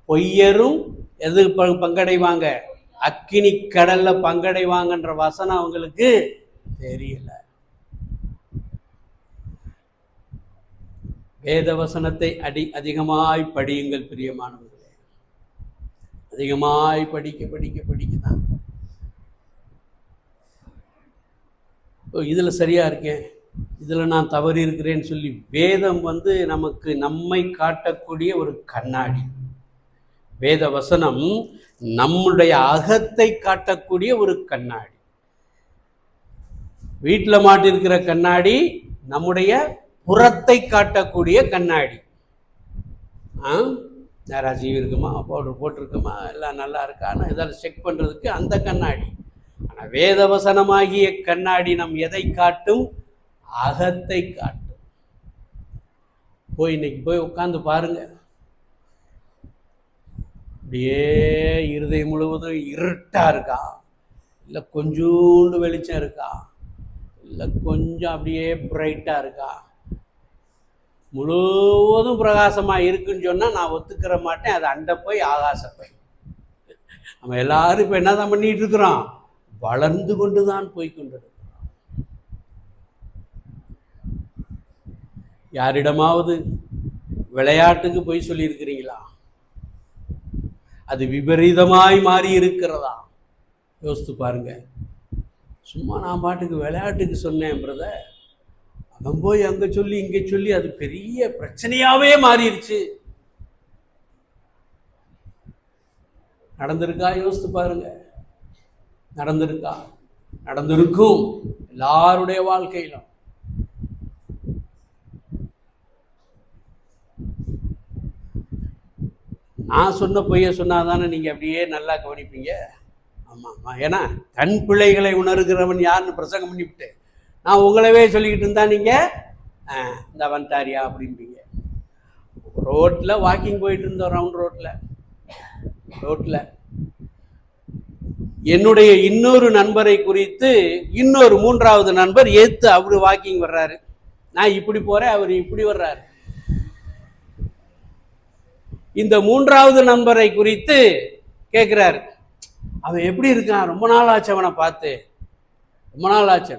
பொய்யரும் எது பங்கடைவாங்க, அக்கினி கடல்ல பங்கடைவாங்கன்ற வசனம் அவங்களுக்கு தெரியல. வேத வசனத்தை அதிகமாய் படியுங்கள் பிரியமானவர்களே. அதிகமாய் படிக்க படிக்க படிக்க தான் இதில் சரியா இருக்கேன், இதில் நான் தவறி இருக்கிறேன்னு சொல்லி வேதம் நமக்கு நம்மை காட்டக்கூடிய ஒரு கண்ணாடி. வேத வசனம் நம்முடைய அகத்தை காட்டக்கூடிய ஒரு கண்ணாடி. வீட்டில் மாட்டிருக்கிற கண்ணாடி நம்முடைய புறத்தை காட்டக்கூடிய கண்ணாடி. நேராக ஜீவி இருக்குமா, பவுடர் போட்டிருக்குமா, எல்லாம் நல்லா இருக்கான்னு இதெல்லாம் செக் பண்ணுறதுக்கு அந்த கண்ணாடி. ஆனால் வேதவசனமாகிய கண்ணாடி நம் எதை காட்டும்? அகத்தை காட்டும். இன்னைக்கு போய் உட்காந்து பாருங்க, அப்படியே இருதயம் முழுவதும் இருட்டா இருக்கா, இல்லை கொஞ்சோண்டு வெளிச்சம் இருக்கா, இல்லை கொஞ்சம் அப்படியே பிரைட்டா இருக்கா, முழுவதும் பிரகாசமாக இருக்குன்னு சொன்னால் நான் ஒத்துக்கிற மாட்டேன். அது அண்டை போய் ஆகாசப்பை. நம்ம எல்லாரும் இப்போ என்ன தான் பண்ணிட்டு இருக்கிறோம்? வளர்ந்து கொண்டு தான் போய் கொண்டிருக்கிறோம். யாரிடமாவது விளையாட்டுக்கு போய் சொல்லியிருக்கிறீங்களா? அது விபரீதமாய் மாறி இருக்கிறதா? யோசித்து பாருங்க. சும்மா நான் பாட்டுக்கு விளையாட்டுக்கு சொன்னேன் பிரதர், அவன் போய் அங்க சொல்லி இங்க சொல்லி அது பெரிய பிரச்சனையாவே மாறிடுச்சு. நடந்திருக்கா? யோசித்து பாருங்க. நடந்திருக்கா? நடந்திருக்கும் எல்லாருடைய வாழ்க்கையிலும். நான் சொன்ன பொய்ய சொன்னாதானே நீங்க அப்படியே நல்லா கவனிப்பீங்க. ஆமா ஆமா, ஏன்னா தன் பிள்ளைகளை உணர்கிறவன் யாருன்னு பிரசங்கம் பண்ணிவிட்டு நான் உங்களவே சொல்லிக்கிட்டு இருந்தா நீங்க இந்த வந்துட்டாரியா அப்படின்பீங்க. ரோட்டில் வாக்கிங் போயிட்டு இருந்தோம், ரவுண்ட் ரோட்டில் என்னுடைய இன்னொரு நண்பரை குறித்து இன்னொரு மூன்றாவது நண்பர் ஏத்து அவரு வாக்கிங் வர்றாரு. நான் இப்படி போறேன், அவர் இப்படி வர்றாரு. இந்த மூன்றாவது நண்பரை குறித்து கேட்கிறாரு, அவன் எப்படி இருக்கான், ரொம்ப நாள் ஆச்சு அவனை பார்த்து, ரொம்ப நாள் ஆச்சு.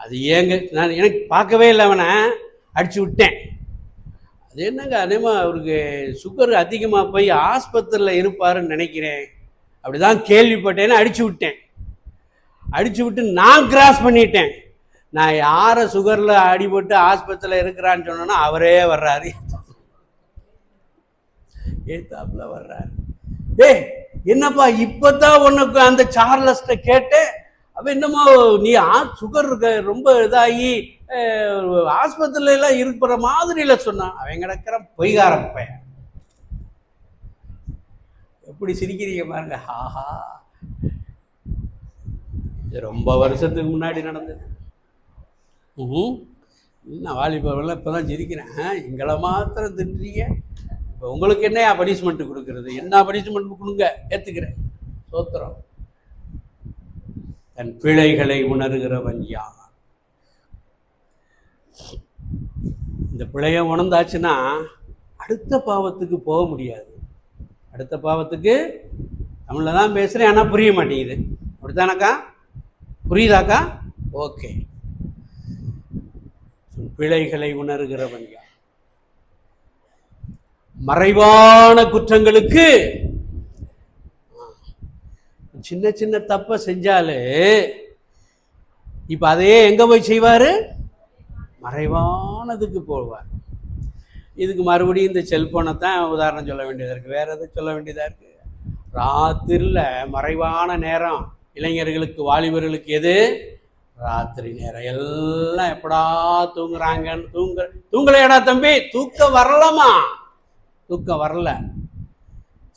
அது ஏங்க, நான் எனக்கு பார்க்கவே இல்லை, அவனை அடிச்சு விட்டேன். அது என்னங்க, அதேமாதிரி அவருக்கு சுகர் அதிகமாக போய் ஆஸ்பத்திரியில் இருப்பாருன்னு நினைக்கிறேன், அப்படிதான் கேள்விப்பட்டேன்னு அடிச்சு விட்டேன். அடிச்சு விட்டு நான் கிராஸ் பண்ணிட்டேன். நான் யாரை சுகரில் அடிபட்டு ஆஸ்பத்திரியில் இருக்கிறான்னு சொன்னோன்னா அவரே வர்றாரு, ஏத்தாப்புல வர்றாரு. என்னப்பா இப்பதான் உனக்கு அந்த சார்லஸ்ட கேட்டேன், அவன் என்னமோ நீ சுகர் இருக்க ரொம்ப இதாகி ஆஸ்பத்திரியில எல்லாம் இருக்கிற மாதிரில சொன்னான். அவன் கிடக்கிற பொய்காரம் பையன். எப்படி சிரிக்கிறீங்க பாருங்க. ஆஹா, இது ரொம்ப வருஷத்துக்கு முன்னாடி நடந்தது. நான் வாலிபர்லாம் இப்பதான் சிரிக்கிறேன். எங்களை மாத்திரம் திட்டுறீங்க, இப்போ உங்களுக்கு என்ன பனிஷ்மெண்ட் கொடுக்கறது? என்ன பனிஷ்மெண்ட் கொடுங்க, ஏத்துக்கிறேன், சோத்திரம். தன் பிழைகளை உணர்கிறவன் யார்? இந்த பிழைய உணர்ந்தாச்சுன்னா அடுத்த பாவத்துக்கு போக முடியாது. அடுத்த பாவத்துக்கு தமிழில் தான் பேசுகிறேன், ஆனால் புரிய மாட்டேங்குது. அப்படித்தானக்கா? புரியுதாக்கா? ஓகே. பிழைகளை உணர்கிறவன் யார்? மறைவான குற்றங்களுக்கு சின்ன சின்ன தப்பை செஞ்சாலே இப்ப அதையே எங்க போய் செய்வாரு? மறைவானதுக்கு போவார். இதுக்கு மறுபடியும் இந்த செல்போனை தான் உதாரணம் சொல்ல வேண்டியதா இருக்கு. வேற எதை சொல்ல வேண்டியதா இருக்கு? ராத்திரில மறைவான நேரம் இளைஞர்களுக்கு, வாலிபர்களுக்கு எது? ராத்திரி நேரம். எல்லாம் எப்படா தூங்குறாங்கன்னு தூங்கலையடா தம்பி, தூக்கம் வரலமா? தூக்கம் வரல,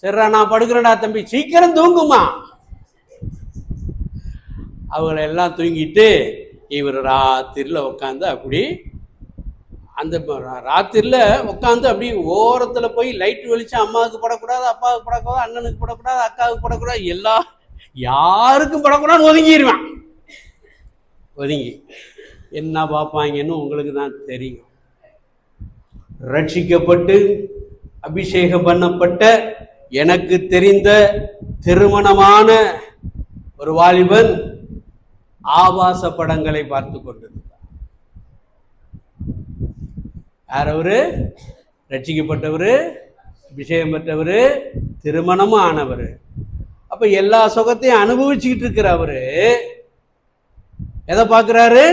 சரிடா நான் படுக்கிறேன்டா தம்பி, சீக்கிரம் தூங்குமா? அவங்களை எல்லாம் தூங்கிட்டு இவர் ராத்திரில உட்காந்து அப்படி அந்த ராத்திரில உட்காந்து அப்படி ஓரத்தில் போய் லைட் வெளிச்சம் அம்மாவுக்கு படக்கூடாது, அப்பாவுக்கு படக்கூடாது, அண்ணனுக்கு படக்கூடாது, அக்காவுக்கு படக்கூடாது, யாருக்கும் படக்கூடாது ஒதுங்கிடுவான். ஒதுங்கி என்ன பார்ப்பாங்கன்னு உங்களுக்கு தான் தெரியும். ரட்சிக்கப்பட்டு அபிஷேகம் பண்ணப்பட்ட எனக்கு தெரிந்த திருமணமான ஒரு வாலிபன் ஆபாச படங்களை பார்த்து கொண்டிருந்தார். யார் அவரு? ரட்சிக்கப்பட்டவர், அபிஷேகம் பெற்றவர், திருமணமும் ஆனவர். அப்ப எல்லா சுகத்தையும் அனுபவிச்சுக்கிட்டு இருக்கிறவரு எதை பார்க்கிறாரு?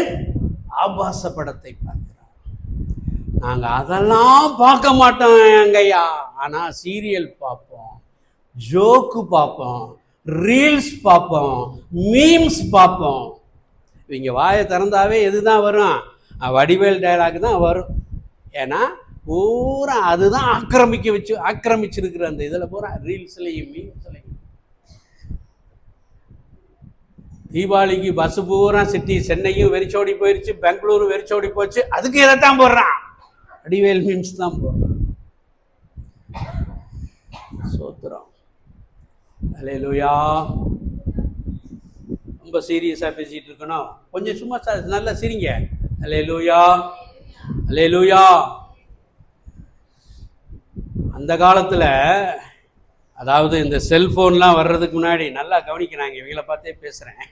ஆபாச படத்தை பார்க்கிறார். நாங்க அதெல்லாம் பார்க்க மாட்டோம் எங்கய்யா, ஆனா சீரியல் பார்ப்போம், ஜோக்கு பார்ப்போம், ரீல்ஸ் பார்ப்போம், மீம்ஸ் பார்ப்போம். இவங்க வாயை திறந்தாவே எதுதான் வரும்? வடிவேல் டயலாக் தான் வரும். ஏன்னா பூரா அதுதான் ஆக்கிரமிச்சிருக்கிற அந்த இதுல பூரா ரீல்ஸ்லையும் மீம்ஸ்லையும். தீபாவளிக்கு பஸ் பூரா சிட்டி, சென்னையும் வெறிச்சோடி போயிடுச்சு, பெங்களூரும் வெறிச்சோடி போச்சு, அதுக்கு இதைத்தான் போடுறான், வடிவேல் மீம்ஸ் தான் போடுறான். சோத்திரம். அல்லேலூயா. ரொம்ப சீரியஸா பேசிட்டு இருக்கணும், கொஞ்சம் சும்மா நல்லா சிரிங்க. அல்லேலூயா, அல்லேலூயா. அந்த காலத்துல, அதாவது இந்த செல்போன்லாம் வர்றதுக்கு முன்னாடி, நல்லா கவனிக்கிறாங்க, இவங்களை பார்த்தே பேசுறேன்.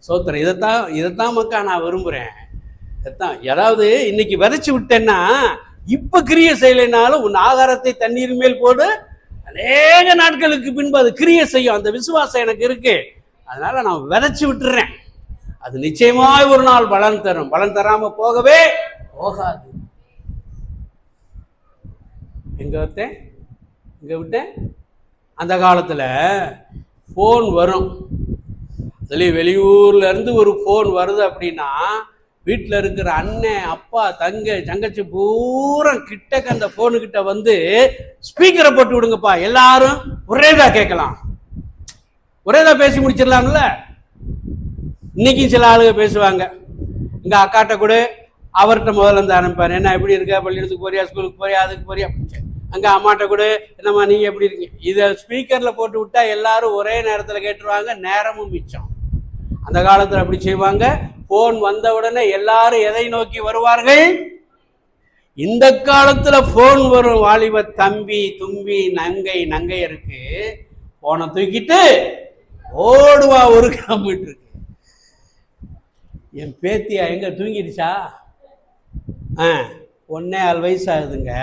சோத்திரம். இதைத்தான் மக்கா நான் விரும்புறேன். அதாவது இன்னைக்கு விதைச்சு விட்டேன்னா இப்ப கிரிய செய்யலைனாலும் உன் ஆகாரத்தை தண்ணீர் மேல் போடு, அநேக நாட்களுக்கு பின்பு அது கிரிய செய்யும். அந்த விசுவாசம் எனக்கு இருக்கு, அதனால நான் விதைச்சு விட்டுறேன். அது நிச்சயமாய் ஒரு நாள் பலன் தரும். பலன் தராம போகவே போகாது. எங்க விட்டேன்? அந்த காலத்துல போன் வரும். அதுலயும் வெளியூர்ல இருந்து ஒரு போன் வருது அப்படின்னா வீட்டில் இருக்கிற அண்ணன், அப்பா, தங்கச்சி பூரா கிட்டக்க அந்த போனு கிட்ட வந்து ஸ்பீக்கரை போட்டு விடுங்கப்பா, எல்லாரும் ஒரேதான் கேட்கலாம், ஒரேதான் பேசி முடிச்சிடலாம்ல. இன்னைக்கும் சில ஆளுங்க பேசுவாங்க, இங்க அக்காட்ட கூட அவர்கிட்ட முதல்ல இருந்து ஆரம்பிப்பாரு, என்ன எப்படி இருக்க, பள்ளிக்கூடத்துக்கு போறியா, ஸ்கூலுக்கு போறியா, அதுக்கு போறியா. அங்க அம்மாட்ட கூட என்னம்மா நீங்க எப்படி இருக்கீங்க. இதை ஸ்பீக்கர்ல போட்டு விட்டா எல்லாரும் ஒரே நேரத்தில் கேட்டுருவாங்க, நேரமும் மிச்சம். அந்த காலத்துல அப்படி செய்வாங்க. போன் வந்த உடனே எல்லாரும் எதை நோக்கி வருவார்கள்? இந்த காலத்துல போன் வரும். வாலிப தம்பி, தும்பி, நங்கையருக்கு போனை தூக்கிட்டு ஓடுவா 1 கிலோமீட்டருக்கு. என் பேத்தியா எங்க தூங்கிடுச்சா? 1.25 வயசு ஆகுதுங்க.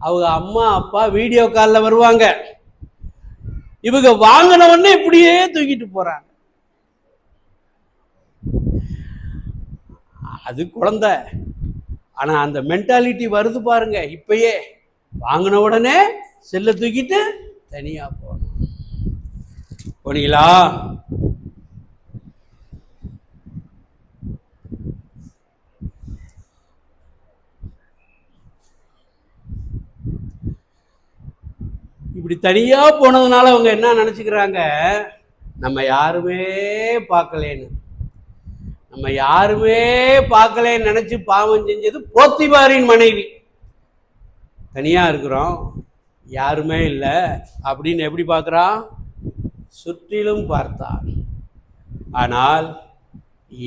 அவங்க அம்மா அப்பா வீடியோ காலில் வருவாங்க, இவங்க வாங்கின உடனே இப்படியே தூக்கிட்டு போறாங்க. அது குழந்தை, ஆனா அந்த மென்டாலிட்டி வருது பாருங்க. இப்பயே வாங்கின உடனே செல்ல தூக்கிட்டு தனியா போனீங்களா? இப்படி தனியா போனதுனால அவங்க என்ன நினைச்சுக்கிறாங்க? நம்ம யாருமே பார்க்கலேன்னு. நம்ம யாருமே பார்க்கலேன்னு நினைச்சு பாவம் செஞ்சது போத்திபாரின் மனைவி. தனியா இருக்கிறோம், யாருமே இல்லை அப்படின்னு எப்படி பார்க்கிறான்? சுற்றிலும் பார்த்தார். ஆனால்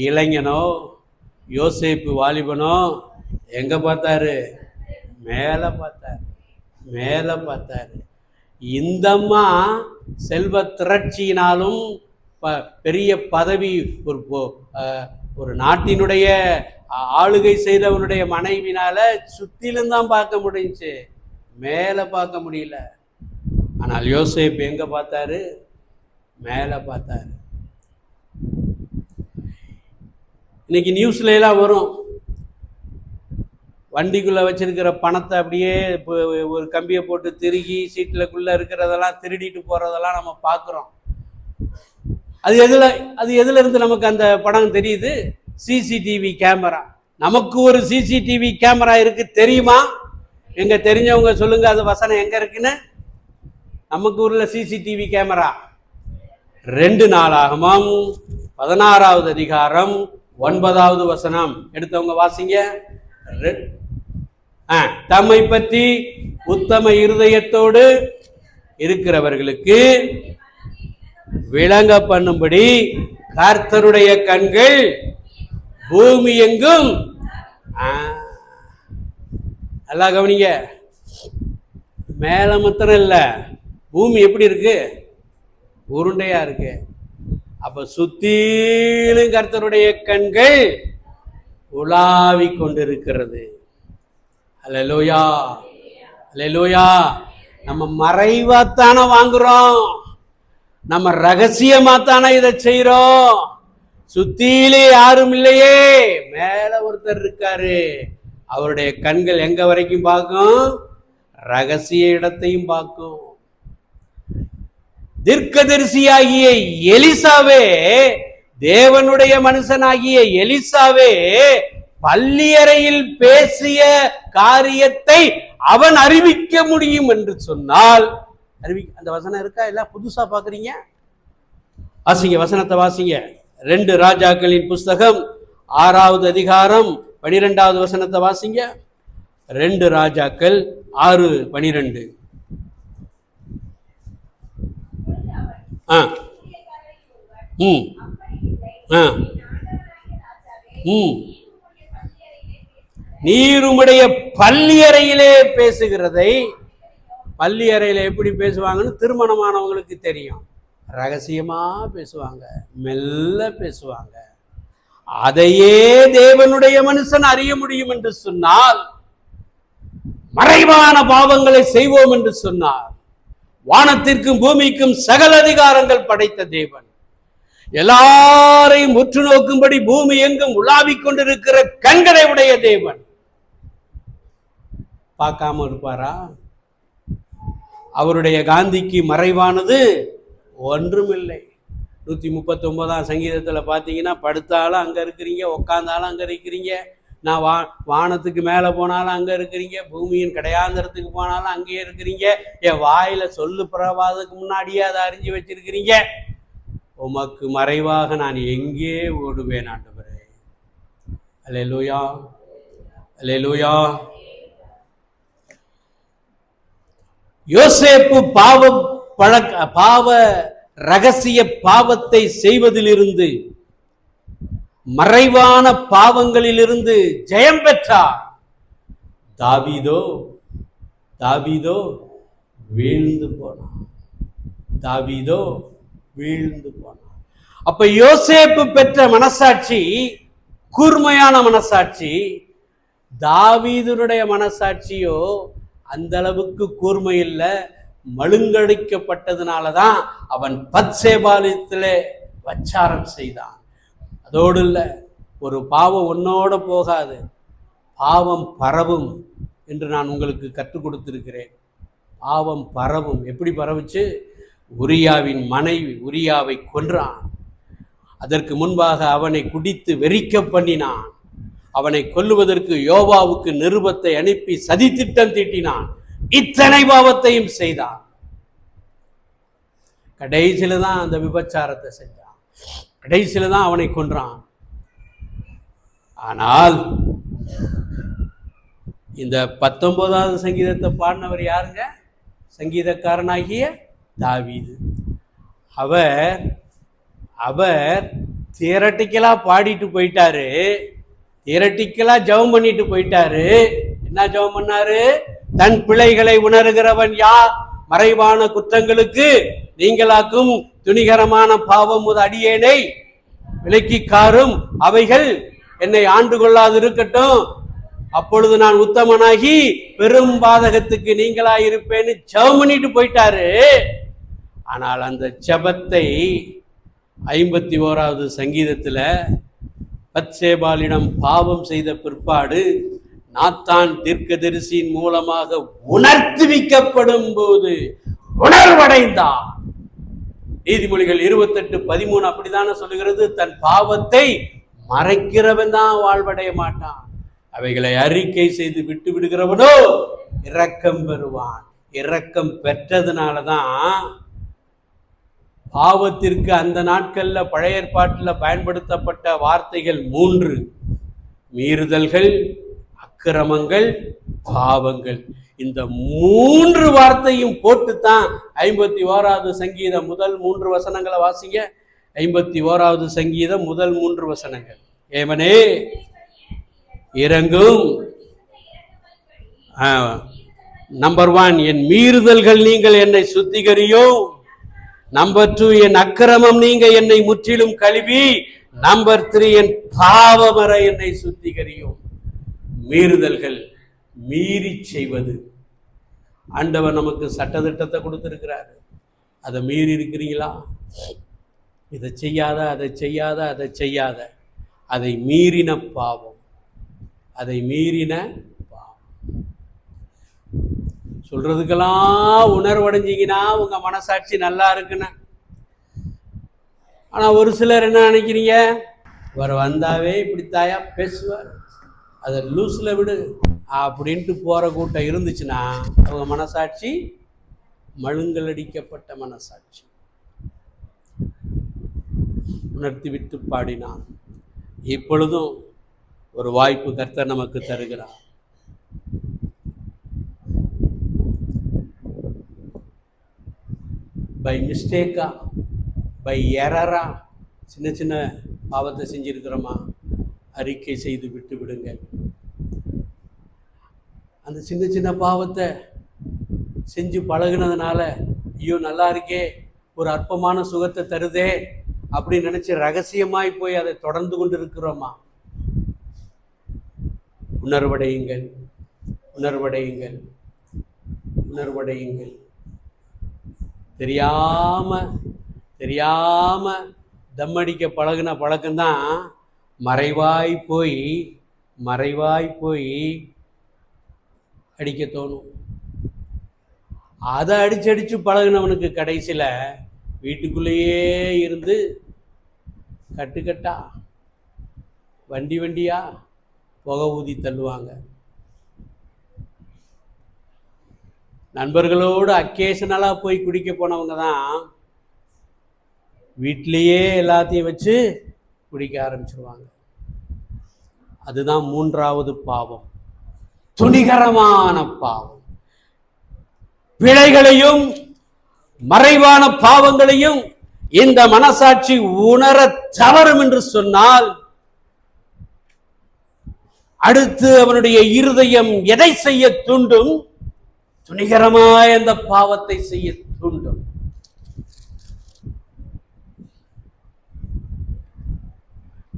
இளைஞனோ, யோசேப்பு வாலிபனோ எங்க பார்த்தாரு? மேல பார்த்தாரு, மேல பார்த்தாரு. இந்தம்மா செல்வ திரட்சியினாலும் பெரிய பதவி, ஒரு நாட்டினுடைய ஆளுகை செய்தவனுடைய மனைவினால சுத்திலும் தான் பார்க்க முடிஞ்சுச்சு, மேல பார்க்க முடியல. ஆனால் யோசேப்பு எங்க பார்த்தாரு? மேல பார்த்தாரு. இன்னைக்கு நியூஸ்ல எல்லாம் வரும், வண்டிக்குள்ள வச்சிருக்கிற பணத்தை அப்படியே ஒரு கம்பியை போட்டு திருகி சீட்லக்குள்ள இருக்கிறதெல்லாம் திருடிட்டு போறதெல்லாம் நம்ம பார்க்குறோம். அது எதுல இருந்து நமக்கு அந்த படம் தெரியுது? CCTV camera. நமக்கு ஒரு சிசிடிவி கேமரா இருக்கு, தெரியுமா? எங்க தெரிஞ்சவங்க சொல்லுங்க, அது வசனம் எங்க இருக்குன்னு. நமக்கு ஊர்ல சிசிடிவி கேமரா 2 நாளாகமம் 16வது அதிகாரம் 9வது வசனம் எடுத்தவங்க வாசிங்க. தம்மை பற்றி உத்தம இருதயத்தோடு இருக்கிறவர்களுக்கு விளங்க பண்ணும்படி கர்த்தருடைய கண்கள் பூமி எங்கும். நல்லா கவனிங்க, மேல மாத்திரம் இல்ல, பூமி எப்படி இருக்கு? உருண்டையா இருக்கு. அப்ப சுத்திலும் கர்த்தருடைய கண்கள் உலாவி கொண்டிருக்கிறது. அல்லேலூயா, அல்லேலூயா. நம்ம மறைவாத்தான வாங்குறோம், நம்ம ரகசியமாத்தான இதை செய்யறோம். சுத்திலே யாரும் இல்லையே, மேல ஒருத்தர் இருக்காரு. அவருடைய கண்கள் எங்க வரைக்கும் பார்க்கும்? ரகசிய இடத்தையும் பார்க்கும். தீர்க்கதரிசியாகிய எலிசாவே, தேவனுடைய மனுஷனாகிய எலிசாவே பள்ளியறையில் பேசிய காரியத்தை அவன் அறிவிக்க முடியும் என்று சொன்னால், அந்த வசனம் இருக்கா? எல்லாம் புதுசா பாக்குறீங்க? வாசிங்க, வசனத்தை வாசிங்க. 2 ராஜாக்களின் புஸ்தகம் 6வது அதிகாரம் 12வது வசனத்தை வாசிங்க. 2 ராஜாக்கள் 6:12. நீர் உம்முடைய பள்ளியறையிலே பேசுகிறதை, பள்ளியறையில எப்படி பேசுவாங்கன்னு திருமணமானவங்களுக்கு தெரியும். ரகசியமா பேசுவாங்க, மெல்ல பேசுவாங்க. அதையே தேவனுடைய மனுஷன் அறிய முடியும் என்று சொன்னால், மறைவான பாவங்களை செய்வோம் என்று சொன்னார். வானத்திற்கும் பூமிக்கும் சகல அதிகாரங்கள் படைத்த தேவன், எல்லாரையும் உற்று நோக்கும்படி பூமி எங்கும் உலாவிக் கொண்டிருக்கிற கண்களை உடைய தேவன் பார்க்காம இருப்பாரா? அவருடைய காந்திக்கு மறைவானது ஒன்றுமில்லை. 139ஆம் சங்கீதத்துல பாத்தீங்கன்னா, படுத்தாலும் அங்க இருக்கிறீங்க, உட்கார்ந்தாலும் அங்க இருக்கிறீங்க, நான் வானத்துக்கு மேல போனாலும் அங்க இருக்கிறீங்க, பூமியின் கடையாந்தரத்துக்கு போனாலும் அங்கேயே இருக்கிறீங்க, என் வாயில சொல்லு பிறவாததுக்கு முன்னாடியே அதை அறிஞ்சு வச்சிருக்கிறீங்க. உமக்கு மறைவாக நான் எங்கே ஓடுவேன் ஆண்டவரே? அல்லேலூயா, அல்லேலூயா. யோசேப்பு பாவ ரகசிய பாவத்தை செய்வதிலிருந்து, மறைவான பாவங்களிலிருந்து ஜெயம் பெற்றார். தாவீதோ வீழ்ந்து போனான். தாவீதோ வீழ்ந்து போனான். அப்ப யோசேப்பு பெற்ற மனசாட்சி கூர்மையான மனசாட்சி. தாவீதுனுடைய மனசாட்சியோ அந்த அளவுக்கு கூர்மை இல்லை. மழுங்கடிக்கப்பட்டதுனாலதான் அவன் பத்சேபாலயத்திலே வச்சாரம் செய்தான். அதோடு இல்லை, ஒரு பாவம் ஒன்னோட போகாது, பாவம் பரவும் என்று நான் உங்களுக்கு கற்றுக் கொடுத்திருக்கிறேன். பாவம் பரவும். எப்படி பரவுச்சு? உரியாவின் மனைவி உரியாவை கொன்றான். அதற்கு முன்பாக அவனை குடித்து வெறிக்க பண்ணினான். அவனை கொல்லுவதற்கு யோவாவுக்கு நிருபத்தை அனுப்பி சதித்திட்டம் தீட்டினான். இத்தனை பாவத்தையும் செய்தான். கடைசியில தான் அந்த விபச்சாரத்தை செஞ்சான். கடைசியில தான் அவனை கொன்றான். ஆனால் இந்த 19வது சங்கீதத்தை பாடினவர் யாருங்க? சங்கீதக்காரனாகிய தாவீது. அவர் தியரட்டிக்கலா பாடிட்டு போயிட்டாரு. தியரட்டிக்கலா ஜெபம் பண்ணிட்டு போயிட்டாரு. என்ன ஜெபம் பண்ணாரு? தன் பிழைகளை உணர்கிறவன் யார்? மறைவான குற்றங்களுக்கு நீங்களாக்கும் துணிகரமான பாவம் அடியேனை விலக்கி காரும், அவைகள் என்னை ஆண்டு கொள்ளாது இருக்கட்டும், அப்பொழுது நான் உத்தமனாகி பெரும் பாதகத்துக்கு நீங்களாயிருப்பேன்னு ஜெபம் பண்ணிட்டு போயிட்டாரு. ஆனால் அந்த ஜெபத்தை 51வது சங்கீதத்துல பத்சேபாலிடம் பாவம் செய்த பிற்பாடு நாத்தான் தீர்க்கதரிசியின் மூலமாக உணர்த்துவிக்கப்படும் போது உணர்வடைந்தான். நீதிமொழிகள் 28:13 அப்படித்தானே சொல்லுகிறது. தன் பாவத்தை மறைக்கிறவன் தான் வாழ்வடைய மாட்டான், அவைகளை அறிக்கை செய்து விட்டு விடுகிறவனோ இரக்கம் பெறுவான். இரக்கம் பெற்றதுனாலதான் பாவத்திற்கு அந்த நாட்கள்ல பழைய ஏற்பாட்டில் பயன்படுத்தப்பட்ட வார்த்தைகள் 3: மீறுதல்கள், அக்கிரமங்கள், பாவங்கள். இந்த 3 வார்த்தையும் போட்டுத்தான் 51வது சங்கீதம் முதல் 3 வசனங்களை வாசிங்க. 51வது சங்கீதம் முதல் 3 வசனங்கள். ஏவனே இறங்கும். நம்பர் 1, என் மீறுதல்கள் நீங்கள் என்னை சுத்திகரியும். நம்பர் 2, என் அக்கிரமம் நீங்க என்னை முற்றிலும் கழுவி. நம்பர் 3, என் பாவமற என்னை சுத்திகரியும். மீறுதல்கள், மீறி செய்வது. ஆண்டவர் நமக்கு சட்டதிட்டத்தை கொடுத்திருக்கிறாரு. அதை மீறி இருக்கிறீங்களா? இதை செய்யாத, அதை செய்யாத, அதை செய்யாத. அதை மீறின பாவம், அதை மீறின பாவம். சொல்றதுக்கெல்லாம் உணர்வடைஞ்சிங்கன்னா உங்க மனசாட்சி நல்லா இருக்குன்னு. ஆனா ஒரு சிலர் என்ன நினைக்கிறீங்க? அவர் வந்தாவே இப்படித்தாயா பேசுவார், அதை லூஸ்ல விடு அப்படின்ட்டு போற கூட்டம் இருந்துச்சுன்னா அவங்க மனசாட்சி மழுங்கல் அடிக்கப்பட்ட மனசாட்சி. உணர்த்தி விட்டு பாடினான். இப்பொழுதும் ஒரு வாய்ப்பு கர்த்தர் நமக்கு தருகிறார். பை மிஸ்டேக்கா, பை எரரா சின்ன சின்ன பாவத்தை செஞ்சிருக்கிறோமா, அறிக்கை செய்து விட்டு விடுங்க. அந்த சின்ன சின்ன பாவத்தை செஞ்சு பழகுனதுனால ஐயோ நல்லா இருக்கே, ஒரு அற்பமான சுகத்தை தருதே அப்படின்னு நினைச்சு ரகசியமாய் போய் அதை தொடர்ந்து கொண்டு இருக்கிறோமா? உணர்வடையுங்கள், உணர்வடையுங்கள், உணர்வடையுங்கள். தெரியாம தெரியாம தம்மடிக்க பழகுன பழக்கம்தான் மறைவாய் போய் அடிக்க தோணும். அதை அடிச்சு பழகுனவனுக்கு கடைசியில் வீட்டுக்குள்ளேயே இருந்து கட்டுக்கட்டா வண்டியா புகை ஊதி தள்ளுவாங்க. நண்பர்களோடு அக்கேஷனலாக போய் குடிக்க போனவங்க தான் வீட்டிலேயே எல்லாத்தையும் வச்சு குடிக்க ஆரம்பிச்சிருவாங்க. அதுதான் 3வது பாவம், துணிகரமான பாவம். பிழைகளையும் மறைவான பாவங்களையும் இந்த மனசாட்சி உணர தவறும் என்று சொன்னால் அடுத்து அவனுடைய இருதயம் எதை செய்ய தூண்டும்? துணிகரமாய் அந்த பாவத்தை செய்ய தூண்டும்.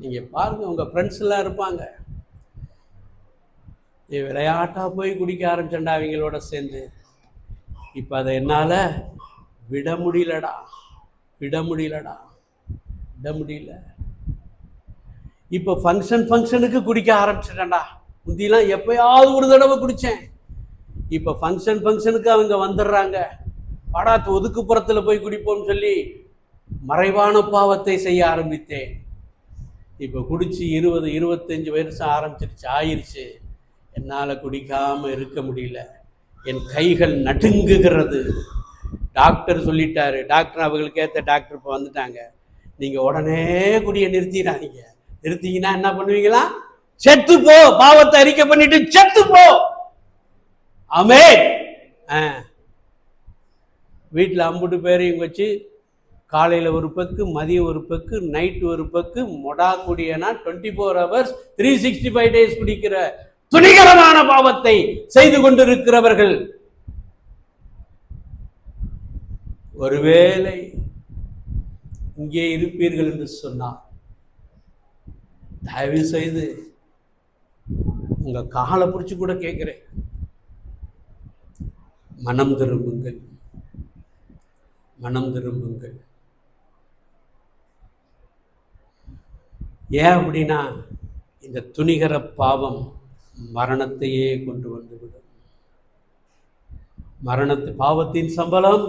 நீங்க பாருங்க, உங்க ஃப்ரெண்ட்ஸ் எல்லாம் இருப்பாங்க, விளையாட்டா போய் குடிக்க ஆரம்பிச்சேன்டா அவங்களோட சேர்ந்து. இப்ப அதை என்னால விட முடியல. இப்ப ஃபங்க்ஷனுக்கு குடிக்க ஆரம்பிச்சிட்டேன்டா. முந்திலாம் எப்பயாவது ஒரு தடவை குடிச்சேன். இப்ப ஃபங்க்ஷனுக்கு அவங்க வந்துடுறாங்க. படாத்து ஒதுக்குப்புறத்துல போய் குடிப்போம்னு சொல்லி மறைவான பாவத்தை செய்ய ஆரம்பித்தேன். இப்ப குடிச்சு 20-25 வருஷம் ஆயிடுச்சு. என்னால குடிக்காம இருக்க முடியல. என் கைகள் நடுங்குகிறது. டாக்டர் சொல்லிட்டாரு. டாக்டர் அவங்களுக்கு ஏற்ற டாக்டர் இப்போ வந்துட்டாங்க. நீங்க உடனே குடிய நிறுத்திடாதீங்க. நிறுத்திங்கன்னா என்ன பண்ணுவீங்களா? செத்து போ, பாவத்தை அறிக்கை பண்ணிட்டு செத்து போ. ஆமென். வீட்டில் 50 பேரையும் வச்சு காலையில் ஒரு பக்கு, மதியம் ஒரு பக்கு, நைட்டு ஒரு பக்கு, மொடா குடியனா 24 hours 365 days குடிக்கிற துணிகரமான பாவத்தை செய்து கொண்டிருக்கிறவர்கள் ஒருவேளை இங்கே இருப்பீர்கள் என்று சொன்னார், தயவு செய்து உங்க காலை பிடிச்சு கூட கேட்கிறேன், மனம் திரும்புங்கள், மனம் திரும்புங்கள். ஏன் அப்படின்னா, இந்த துணிகர பாவம் மரணத்தையே கொண்டு வந்துவிடும். பாவத்தின் சம்பளம்.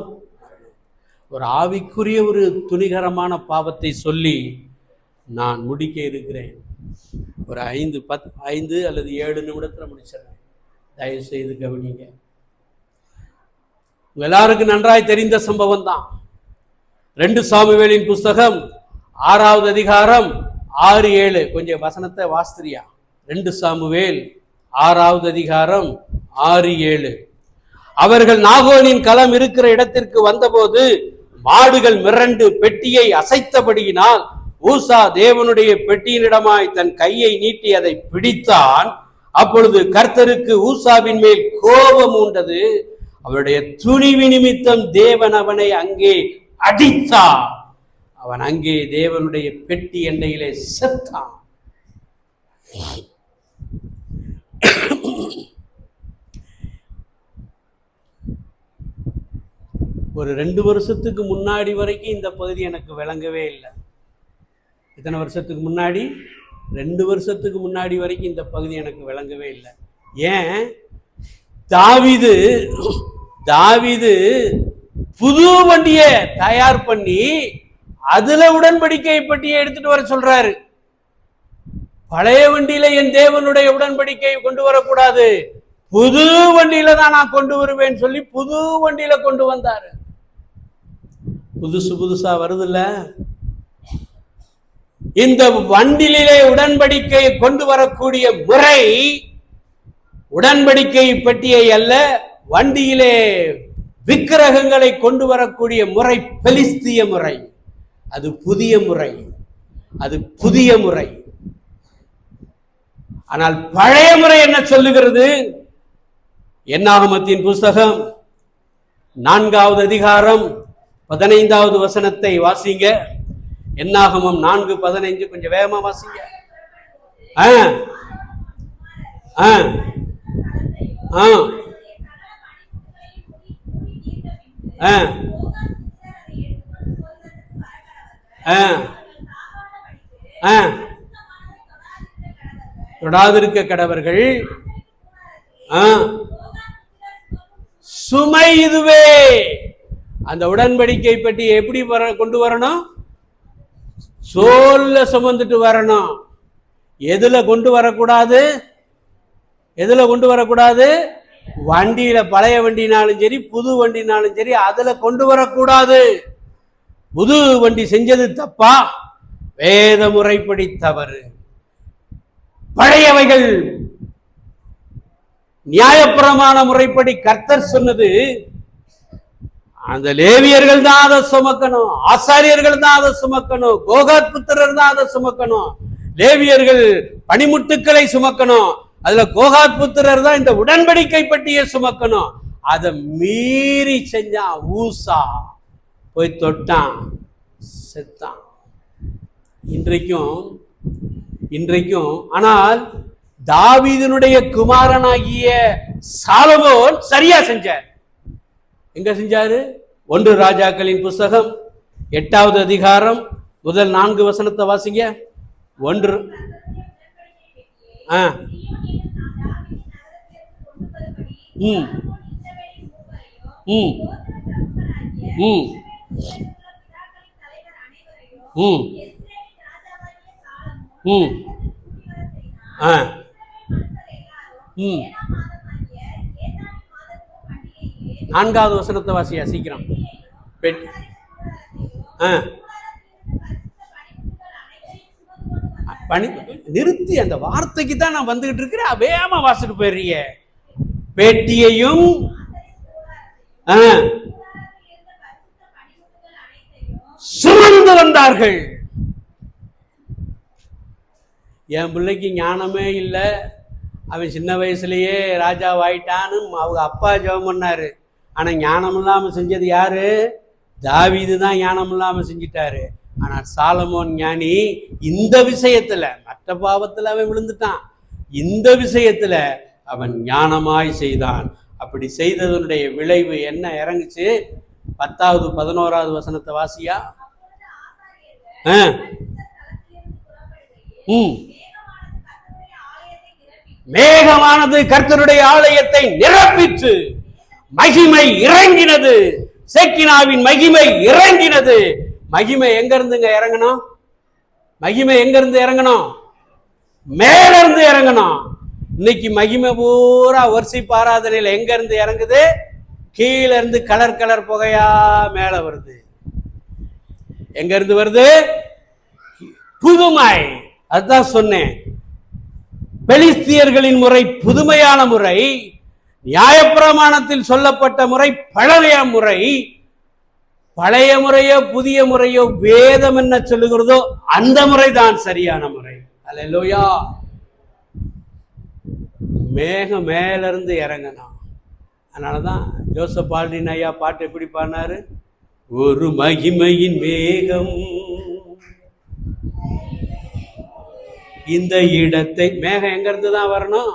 ஒரு ஆவிக்குரிய ஒரு துணிகரமான பாவத்தை சொல்லி நான் முடிக்க இருக்கிறேன். ஒரு 5 அல்லது 7 நிமிடத்தில் முடிச்சிடறேன். தயவு செய்து கவனிங்க. எல்லாருக்கும் நன்றாய் தெரிந்த சம்பவம் தான். 2 சாமுவேலின் புஸ்தகம் 6வது அதிகாரம் 6-7. கொஞ்சம் வசனத்தை வாஸ்திரியா. 2 சாமுவேல் 6வது அதிகாரம் 6-7. அவர்கள் நாகோனின் களம் இருக்கிற இடத்திற்கு வந்தபோது மாடுகள் மிரண்டு பெட்டியை அசைத்தபடியினால் ஊசா தேவனுடைய பெட்டியினிடமாய் தன் கையை நீட்டி அதை பிடித்தான். அப்பொழுது கர்த்தருக்கு ஊசாவின் மேல் கோபம் உண்டது. அவருடைய துணிவு நிமித்தம் தேவன் அவனை அங்கே அடித்தார். அவன் அங்கே தேவனுடைய பெட்டி எண்ணெயிலே செத்தான். ஒரு 2 வருஷத்துக்கு முன்னாடி வரைக்கும் இந்த பகுதி எனக்கு விளங்கவே இல்லை. எத்தனை வருஷத்துக்கு முன்னாடி? 2 வருஷத்துக்கு முன்னாடி வரைக்கும் இந்த பகுதி எனக்கு விளங்கவே இல்லை. ஏன்? தாவீது புது வண்டியை தயார் பண்ணி அதுல உடன்படிக்கை பெட்டியை எடுத்துட்டு வர சொல்றாரு. பழைய வண்டியில என் தேவனுடைய உடன்படிக்கையை கொண்டு வரக்கூடாது, புது வண்டியில தான் நான் கொண்டு வருவேன்னு சொல்லி புது வண்டியில கொண்டு வந்தாரு. புதுசா வருதுல்ல, இந்த வண்டியிலே உடன்படிக்கையை கொண்டு வரக்கூடிய முறை உடன்படிக்கை பெட்டியை அல்ல, வண்டியிலே விக்கிரகங்களை கொண்டு வரக்கூடிய முறை பெலிஸ்திய முறை. அது புதிய முறை. ஆனால் பழைய முறை என்ன சொல்லுகிறது? என்னாகமத்தின் புஸ்தகம் 4வது அதிகாரம் 15வது வசனத்தை வாசிங்க. என்னாகமம் 4:15. கொஞ்சம் வேகமா வாசிங்க. தொடாதிருக்க கடவர்கள். சுமை இதுவே. அந்த உடன்படிக்கை பற்றி எப்படி கொண்டு வரணும்? சோல்ல சுமந்துட்டு வரணும். எதுல கொண்டு வரக்கூடாது? வண்டியில, பழைய வண்டினாலும் சரி புது வண்டினாலும் சரி, அதுல கொண்டு வரக்கூடாது. புது வண்டி செஞ்சது தப்பா? வேத முறைப்படி தவறு. பழையவைகள் நியாயப்பிரமாண முறைப்படி கர்த்தர் சொன்னது. அந்த லேவியர்கள் தான் அதை சுமக்கணும், ஆசாரியர்கள் தான் அதை சுமக்கணும், கோகாத் புத்திரர் தான் அதை சுமக்கணும். லேவியர்கள் பனிமுட்டுக்களை சுமக்கணும், அதுல கோகாத் புத்திரர் தான் இந்த உடன்படிக்கை பட்டியை சுமக்கணும். அதை மீறி செஞ்சான். ஊசா போய் தொட்டான், செத்தான். இன்றைக்கும் ஆனால் தாவீதினுடைய குமாரனாகிய சாலமோன் சரியா செஞ்சார். எங்க செஞ்சாரு? 1 ராஜாக்களின் புஸ்தகம் 8வது அதிகாரம் முதல் 4 வசனத்தை வாசிங்க. 1 4வது வசனத்தை வாசியா சீக்கிரம். நிறுத்தி, அந்த வார்த்தைக்கு தான் நான் வந்துகிட்டு இருக்கிறேன். வேகமா வாசிட்டு போயிடுறீங்க. பெட்டியையும் சுமந்து வந்தார்கள். என் பிள்ளைக்கு ஞானமே இல்லை, அவன் சின்ன வயசுலயே ராஜாவாயிட்டான்னு அவங்க அப்பா ஜெபம் பண்ணாரு. ஆனா ஞானம் இல்லாம செஞ்சது யாரு? தாவீது தான் ஞானம் இல்லாம செஞ்சிட்டாரு. ஆனா சாலமோன் ஞானி இந்த விஷயத்துல, மற்ற பாவத்துல அவன் விழுந்துட்டான், இந்த விஷயத்துல அவன் ஞானமாய் செய்தான். அப்படி செய்ததனுடைய விளைவு என்ன இறங்குச்சு? 10வது 11வது வசனத்தை வாசியா. மேகமானது கர்த்தருடைய ஆலயத்தை நிரப்பிற்று, மகிமை இறங்கினது, சேக்கினாவின் மகிமை இறங்கினது. மகிமை எங்க இருந்துங்க இறங்கணும்? மகிமை எங்க இருந்து இறங்கணும்? மேல இருந்து இறங்கணும். இன்னைக்கு மகிமை பூரா வர்ஷிப் ஆராதனையில எங்க இருந்து இறங்குது? கீழ இருந்து கலர் கலர் புகையா மேல வருது. எங்க இருந்து வருது? புதுமை. அதுதான் சொன்னேன், பெலிஸ்தியர்களின் முறை புதுமையான முறை, நியாயப்பிரமாணத்தில் சொல்லப்பட்ட முறை பழைய முறை. பழைய முறையோ புதிய முறையோ வேதம் என்ன சொல்லுகிறதோ அந்த முறைதான் சரியான முறை. அல்லேலூயா. மேகம் மேல இருந்து இறங்கணும். அதனாலதான் ஜோசப் ஆல்டின் ஐயா பாட்டு எப்படி பாடினாரு? ஒரு மகிமையின் மேகம் இந்த இடத்தை. மேகம் எங்க இருந்து தான் வரணும்?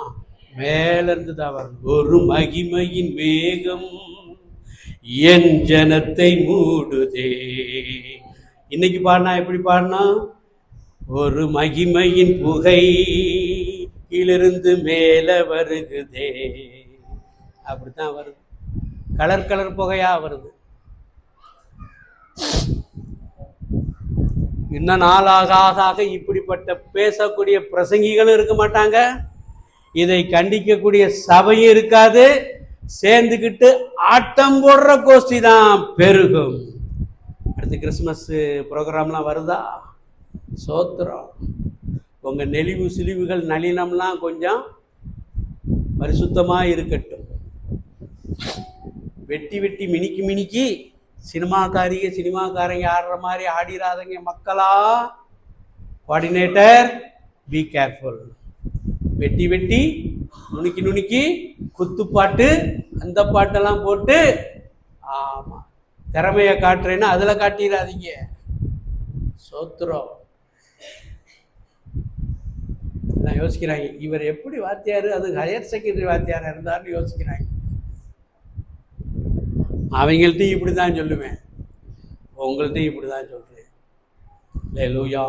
மேல இருந்து தான் வரணும். ஒரு மகிமையின் மேகம் என் ஜனத்தை மூடுதே. இன்னைக்கு பாடினா எப்படி பாடினா? ஒரு மகிமையின் புகை கீழிருந்து மேல வருகுதே. அப்படித்தான் வருது, கலர் கலர் புகையா வருது. இன்னும் நாளாக ஆக இப்படிப்பட்ட பேசக்கூடிய பிரசங்கிகளும் இருக்க மாட்டாங்க, இதை கண்டிக்கக்கூடிய சபையும் இருக்காது. சேர்ந்துக்கிட்டு ஆட்டம் போடுற கோஷ்டி தான் பெருகும். அடுத்து கிறிஸ்துமஸ் ப்ரோக்ராம்லாம் வருதா? சோத்திரம். உங்க நெளிவு சிலிவுகள் நளினம்லாம் கொஞ்சம் பரிசுத்தமா இருக்கட்டும். வெட்டி வெட்டி மினிக்கி மினிக்கி சினிமாக்காரங்க ஆடுற மாதிரி ஆடிராதங்க மக்களா. Coordinator be careful. வெட்டி வெட்டி நுணுக்கி நுணுக்கி குத்துப்பாட்டு அந்த பாட்டெல்லாம் போட்டு ஆமா திறமையை காட்டுறேன்னா அதுல காட்டிடாதீங்க. சோத்திரம். நான் யோசிக்கிறாங்க, இவர் எப்படி வாத்தியாரு, அது ஹையர் செகண்டரி வாத்தியாரா இருந்தாருன்னு யோசிக்கிறாங்க. அவங்கள்ட்டையும் இப்படிதான் சொல்லுவேன், உங்கள்ட்டையும் இப்படிதான் சொல்றேன். அல்லேலூயா,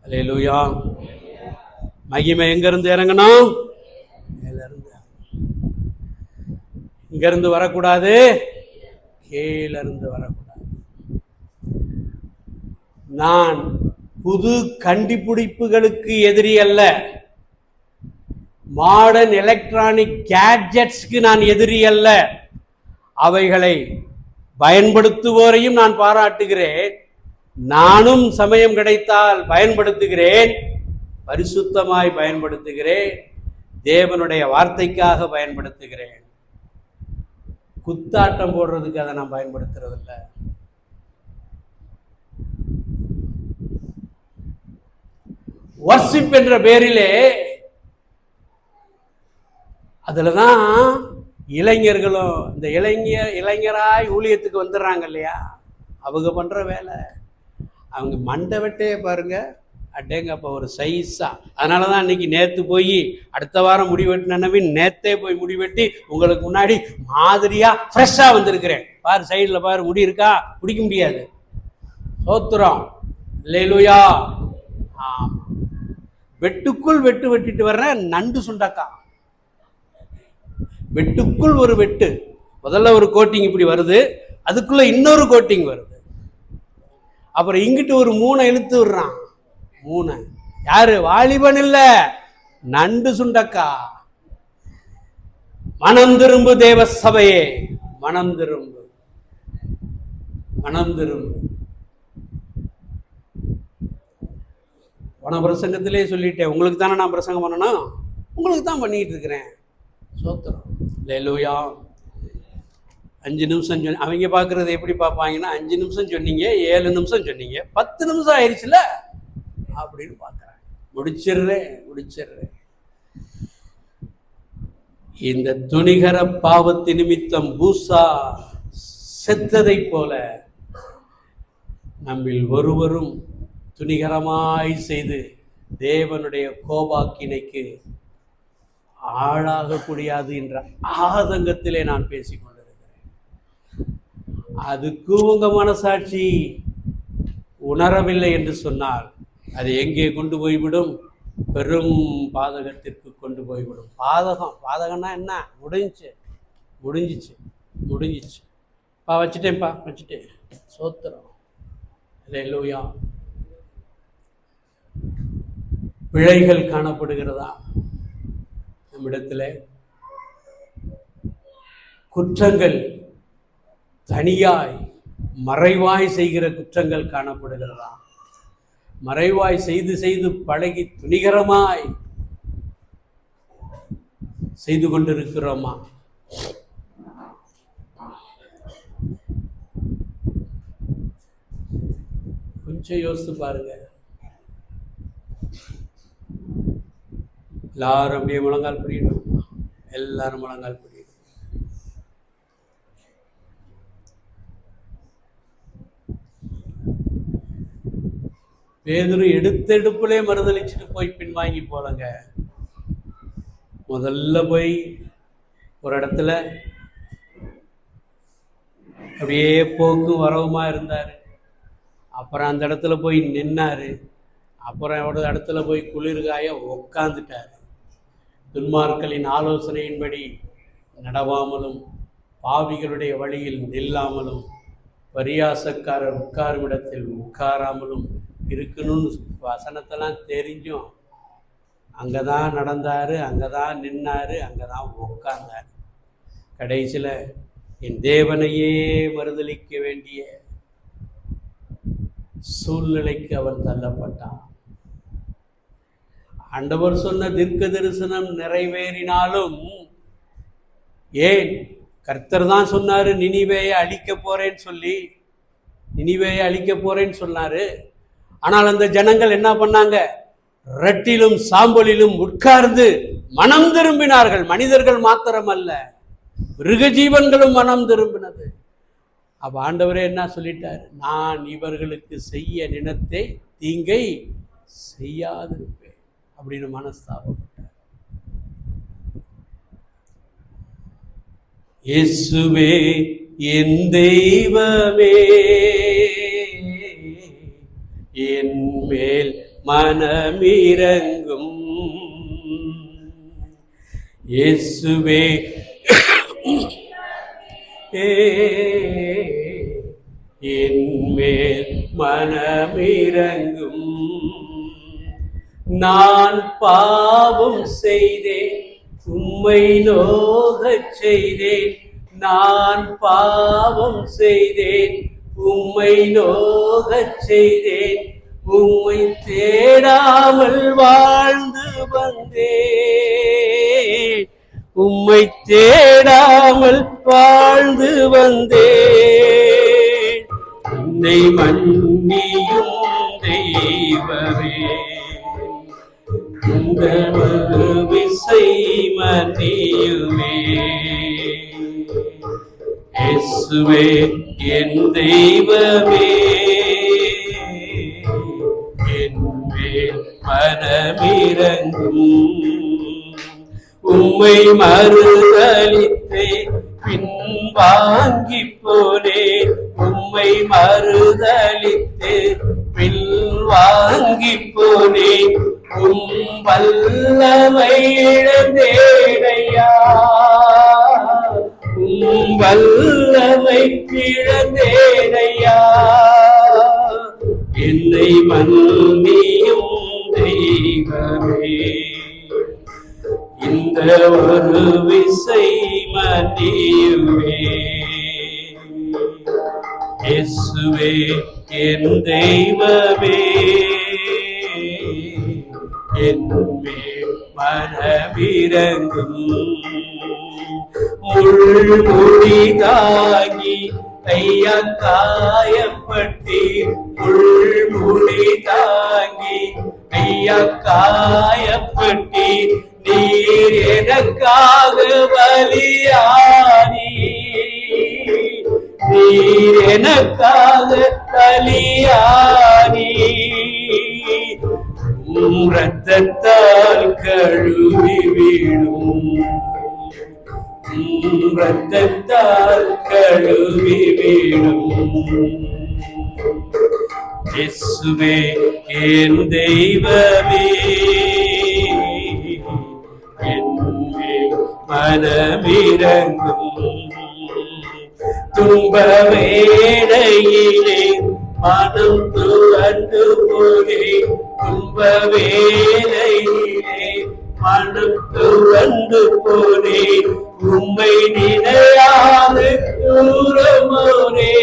அல்லேலூயா. மகிமை எங்க இருந்து இறங்கணும்? மேல இருந்து. இங்க இருந்து வரக்கூடாது, கீழ இருந்து வரக்கூடாது. நான் புது கண்டுபிடிப்புகளுக்கு எதிரி அல்ல, மாடர்ன் எலக்ட்ரானிக் கேட்ஜெட்ஸ்க்கு நான் எதிரி அல்ல. அவைகளை பயன்படுத்துவோரையும் நான் பாராட்டுகிறேன். நானும் சமயம் கிடைத்தால் பயன்படுத்துகிறேன், பரிசுத்தமாய் பயன்படுத்துகிறேன், தேவனுடைய வார்த்தைக்காக பயன்படுத்துகிறேன். குத்தாட்டம் போடுறதுக்கு அதை நான் பயன்படுத்துறது இல்லை. வர்ஷிப் என்ற பேரிலே அதுலதான் இளைஞர்களும் இந்த இளைஞராய் ஊழியத்துக்கு வந்துடுறாங்க இல்லையா, அவங்க பண்ற வேலை. அவங்க மண்டை வெட்டையே பாருங்க, அடேங்கப்பா ஒரு சைஸா. அதனாலதான் இன்னைக்கு நேத்து போய் அடுத்த வாரம் முடி வெட்டினவி நேத்தே போய் முடி வெட்டி உங்களுக்கு முன்னாடி மாதிரியா ஃப்ரெஷ்ஷா வந்திருக்கிறேன். பாரு சைடுல பாரு, முடி இருக்கா? பிடிக்க முடியாது. சோத்திரம். அல்லேலூயா. ஆமா, வெட்டுக்குள் வெட்டு வெட்டிட்டு வர்றேன். நண்டு சுண்டக்கா வெட்டுக்குள் ஒரு வெட்டு. முதல்ல ஒரு கோட்டிங் இப்படி வருது, அதுக்குள்ள இன்னொரு கோட்டிங் வருது, அப்புறம் இங்கிட்டு ஒரு 3 இழுத்து விடுறான். 3 யாரு? வாலிபன் இல்ல, நண்டு சுண்டக்கா. மனம் திரும்பு தேவ சபையே, மனம் திரும்பு, மனம் திரும்பு. போன பிரசங்கத்திலே சொல்லிட்டேன், உங்களுக்கு தானே நான் பிரசங்கம் பண்ணணும், உங்களுக்கு தான் பண்ணிட்டு இருக்கிறேன். சோத்திரம். அல்லேலூயா. 5 நிமிஷம் அவங்க பார்க்குறது எப்படி பார்ப்பாங்கன்னா 5 நிமிஷம் சொன்னீங்க, 7 நிமிஷம் சொன்னீங்க, 10 நிமிஷம் ஆயிடுச்சுல அப்படின்னு பார்க்குறாங்க. முடிச்சிடுறேன். இந்த துணிகர பாவத்து நிமித்தம் பூசா செத்ததை போல நம்மில் ஒருவரும் துணிகரமாய் செய்து தேவனுடைய கோபாக்கினைக்கு ஆளாக முடியாது என்ற ஆதங்கத்திலே நான் பேசிக்கொண்டிருக்கிறேன். அதுக்கு உங்க மனசாட்சி உணரவில்லை என்று சொன்னால் அது எங்கே கொண்டு போய்விடும்? பெரும் பாதகத்திற்கு கொண்டு போய்விடும். பாதகம்னா என்ன? முடிஞ்சிச்சு. வச்சுட்டேன். சோத்திரம். அல்லேலூயா. பிழைகள் காணப்படுகிறதா நம்மிடத்தில்? குற்றங்கள் தனியாய் மறைவாய் செய்கிற குற்றங்கள் காணப்படுகிறதா? மறைவாய் செய்து பழகி துணிகரமாய் செய்து கொண்டிருக்கிறோமா? கொஞ்சம் யோசித்து பாருங்க. எல்லாரும் அப்படியே முழங்கால் படிக்கணும். எல்லாரும் முழங்கால் படிக்கணும். பேதுரு எடுத்தெடுப்புலே மறுதளிச்சுட்டு போய் பின்வாங்கி போலங்க. முதல்ல போய் ஒரு இடத்துல அப்படியே போக்கும் வரவுமா இருந்தாரு. அப்புறம் அந்த இடத்துல போய் நின்னாரு. அப்புறம் ஒரு இடத்துல போய் குளிர்காய உட்காந்துட்டாரு. துன்மார்க்களின் ஆலோசனையின்படி நடவாமலும் பாவிகளுடைய வழியில் நில்லாமலும் பரியாசக்காரர் உட்காரும் இடத்தில் உட்காராமலும் இருக்கணும்னு வசனத்தெல்லாம் தெரிஞ்சும் அங்கே தான் நடந்தார், அங்கே தான் நின்னார், அங்கே தான் உட்கார்ந்தார். கடைசியில் என் தேவனையே மறுதளிக்க வேண்டிய சூழ்நிலைக்கு அவர் தள்ளப்பட்டார். ஆண்டவர் சொன்ன தீர்க்க தரிசனம் நிறைவேறினாலும், ஏன் கர்த்தர் தான் சொன்னாரு நினிவேயை அழிக்க போறேன்னு சொன்னாரு. ஆனால் அந்த ஜனங்கள் என்ன பண்ணாங்க? ரெட்டிலும் சாம்பலிலும் உட்கார்ந்து மனம் திரும்பினார்கள். மனிதர்கள் மாத்திரமல்ல, மிருக ஜீவன்களும் மனம் திரும்பினது. அப்ப ஆண்டவரே என்ன சொல்லிட்டார்? நான் இவர்களுக்கு செய்ய நினைத்தே தீங்கை செய்யாதிருப்பேன் அப்படின்னு மனஸ்தாபப்பட்டார். இயேசுவே என் தெய்வமே, என் மேல் மனமிரங்கும். இயேசுவே என் மேல் மனமிரங்கும். நான் பாவம் செய்தேன், உம்மை நோகச் செய்தேன். நான் பாவம் செய்தேன், உம்மை நோகச் செய்தேன். உம்மை தேடாமல் வாழ்ந்து வந்தேன். உம்மை தேடாமல் வாழ்ந்து வந்தேன். என்னை மன்னியும் தெய்வமே, இந்த விசை மன்னியுமே. இயேசுவே என் தெய்வமே, என் மேல் மனமிரங்கும். உம்மை மறுதலித்தே பின்வாங்கி போனேன். உம்மை மறுதலித்தே பின்வாங்கி போனேன். வல்லமை இழந்தேனையா, வல்லமை இழந்தேனையா. என்னை மன்னியும் தெய்வமே, இந்த ஒரு விசை மன்னியுமே. இயேசுவே என் தெய்வமே, என் மேல் மனமிரங்கும். முள்முடி தாங்கி ஐயா காயப்பட்டீர், முள்முடி தாங்கி ஐயா காயப்பட்டீர், நீர் எனக்காக பலியானி, நீர் எனக்காக பலியானி, ரத்தத்தால் கழுவி விடும், ரத்தத்தால் கழுவி விடும். இயேசுவே என் தெய்வமே, என் மேல் மனமிரங்கும். துன்ப வேளையிலே மனம் துவண்டு போனேன், துன்ப வேளையிலே மனம் துவண்டு போனேன், உம்மை நினையாது தூரமோனே,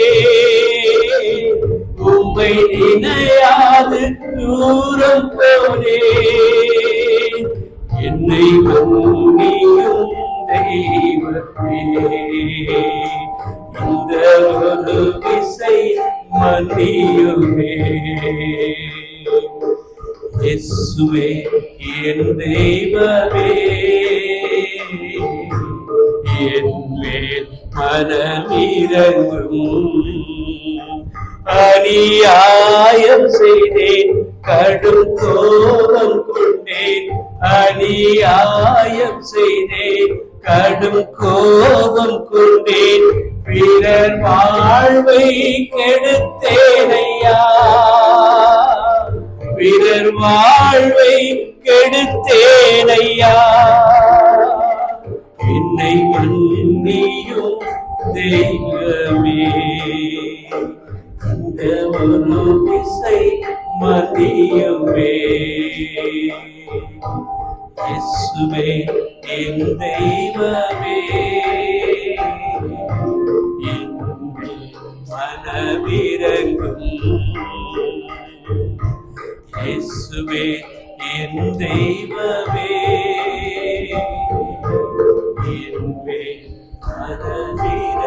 உம்மை நினையாது தூரம் போனே. என்னை மன்னியும் தெய்வமே, இந்த ஒரு விசை மன்னியுமே. இயேசுவே என் தெய்வமே, என் மேல் மனமிரங்கும். அநியாயம் செய்தேன், கடும் கோபம் கொண்டேன், அநியாயம் செய்தேன், கடும் கோபம் கொண்டேன், பிறர் வாழ்வை கெடுத்தேனையா, பிறர் வாழ்வை கெடுத்தேனையா. என்னை மன்னியும் தெய்வமே, இந்த ஒரு விசை மன்னியுமே. இயேசுவே என் தெய்வமே, என் மனமிரங்கும். இயேசுவே என் தெய்வமே, என் மனமிரங்கும்.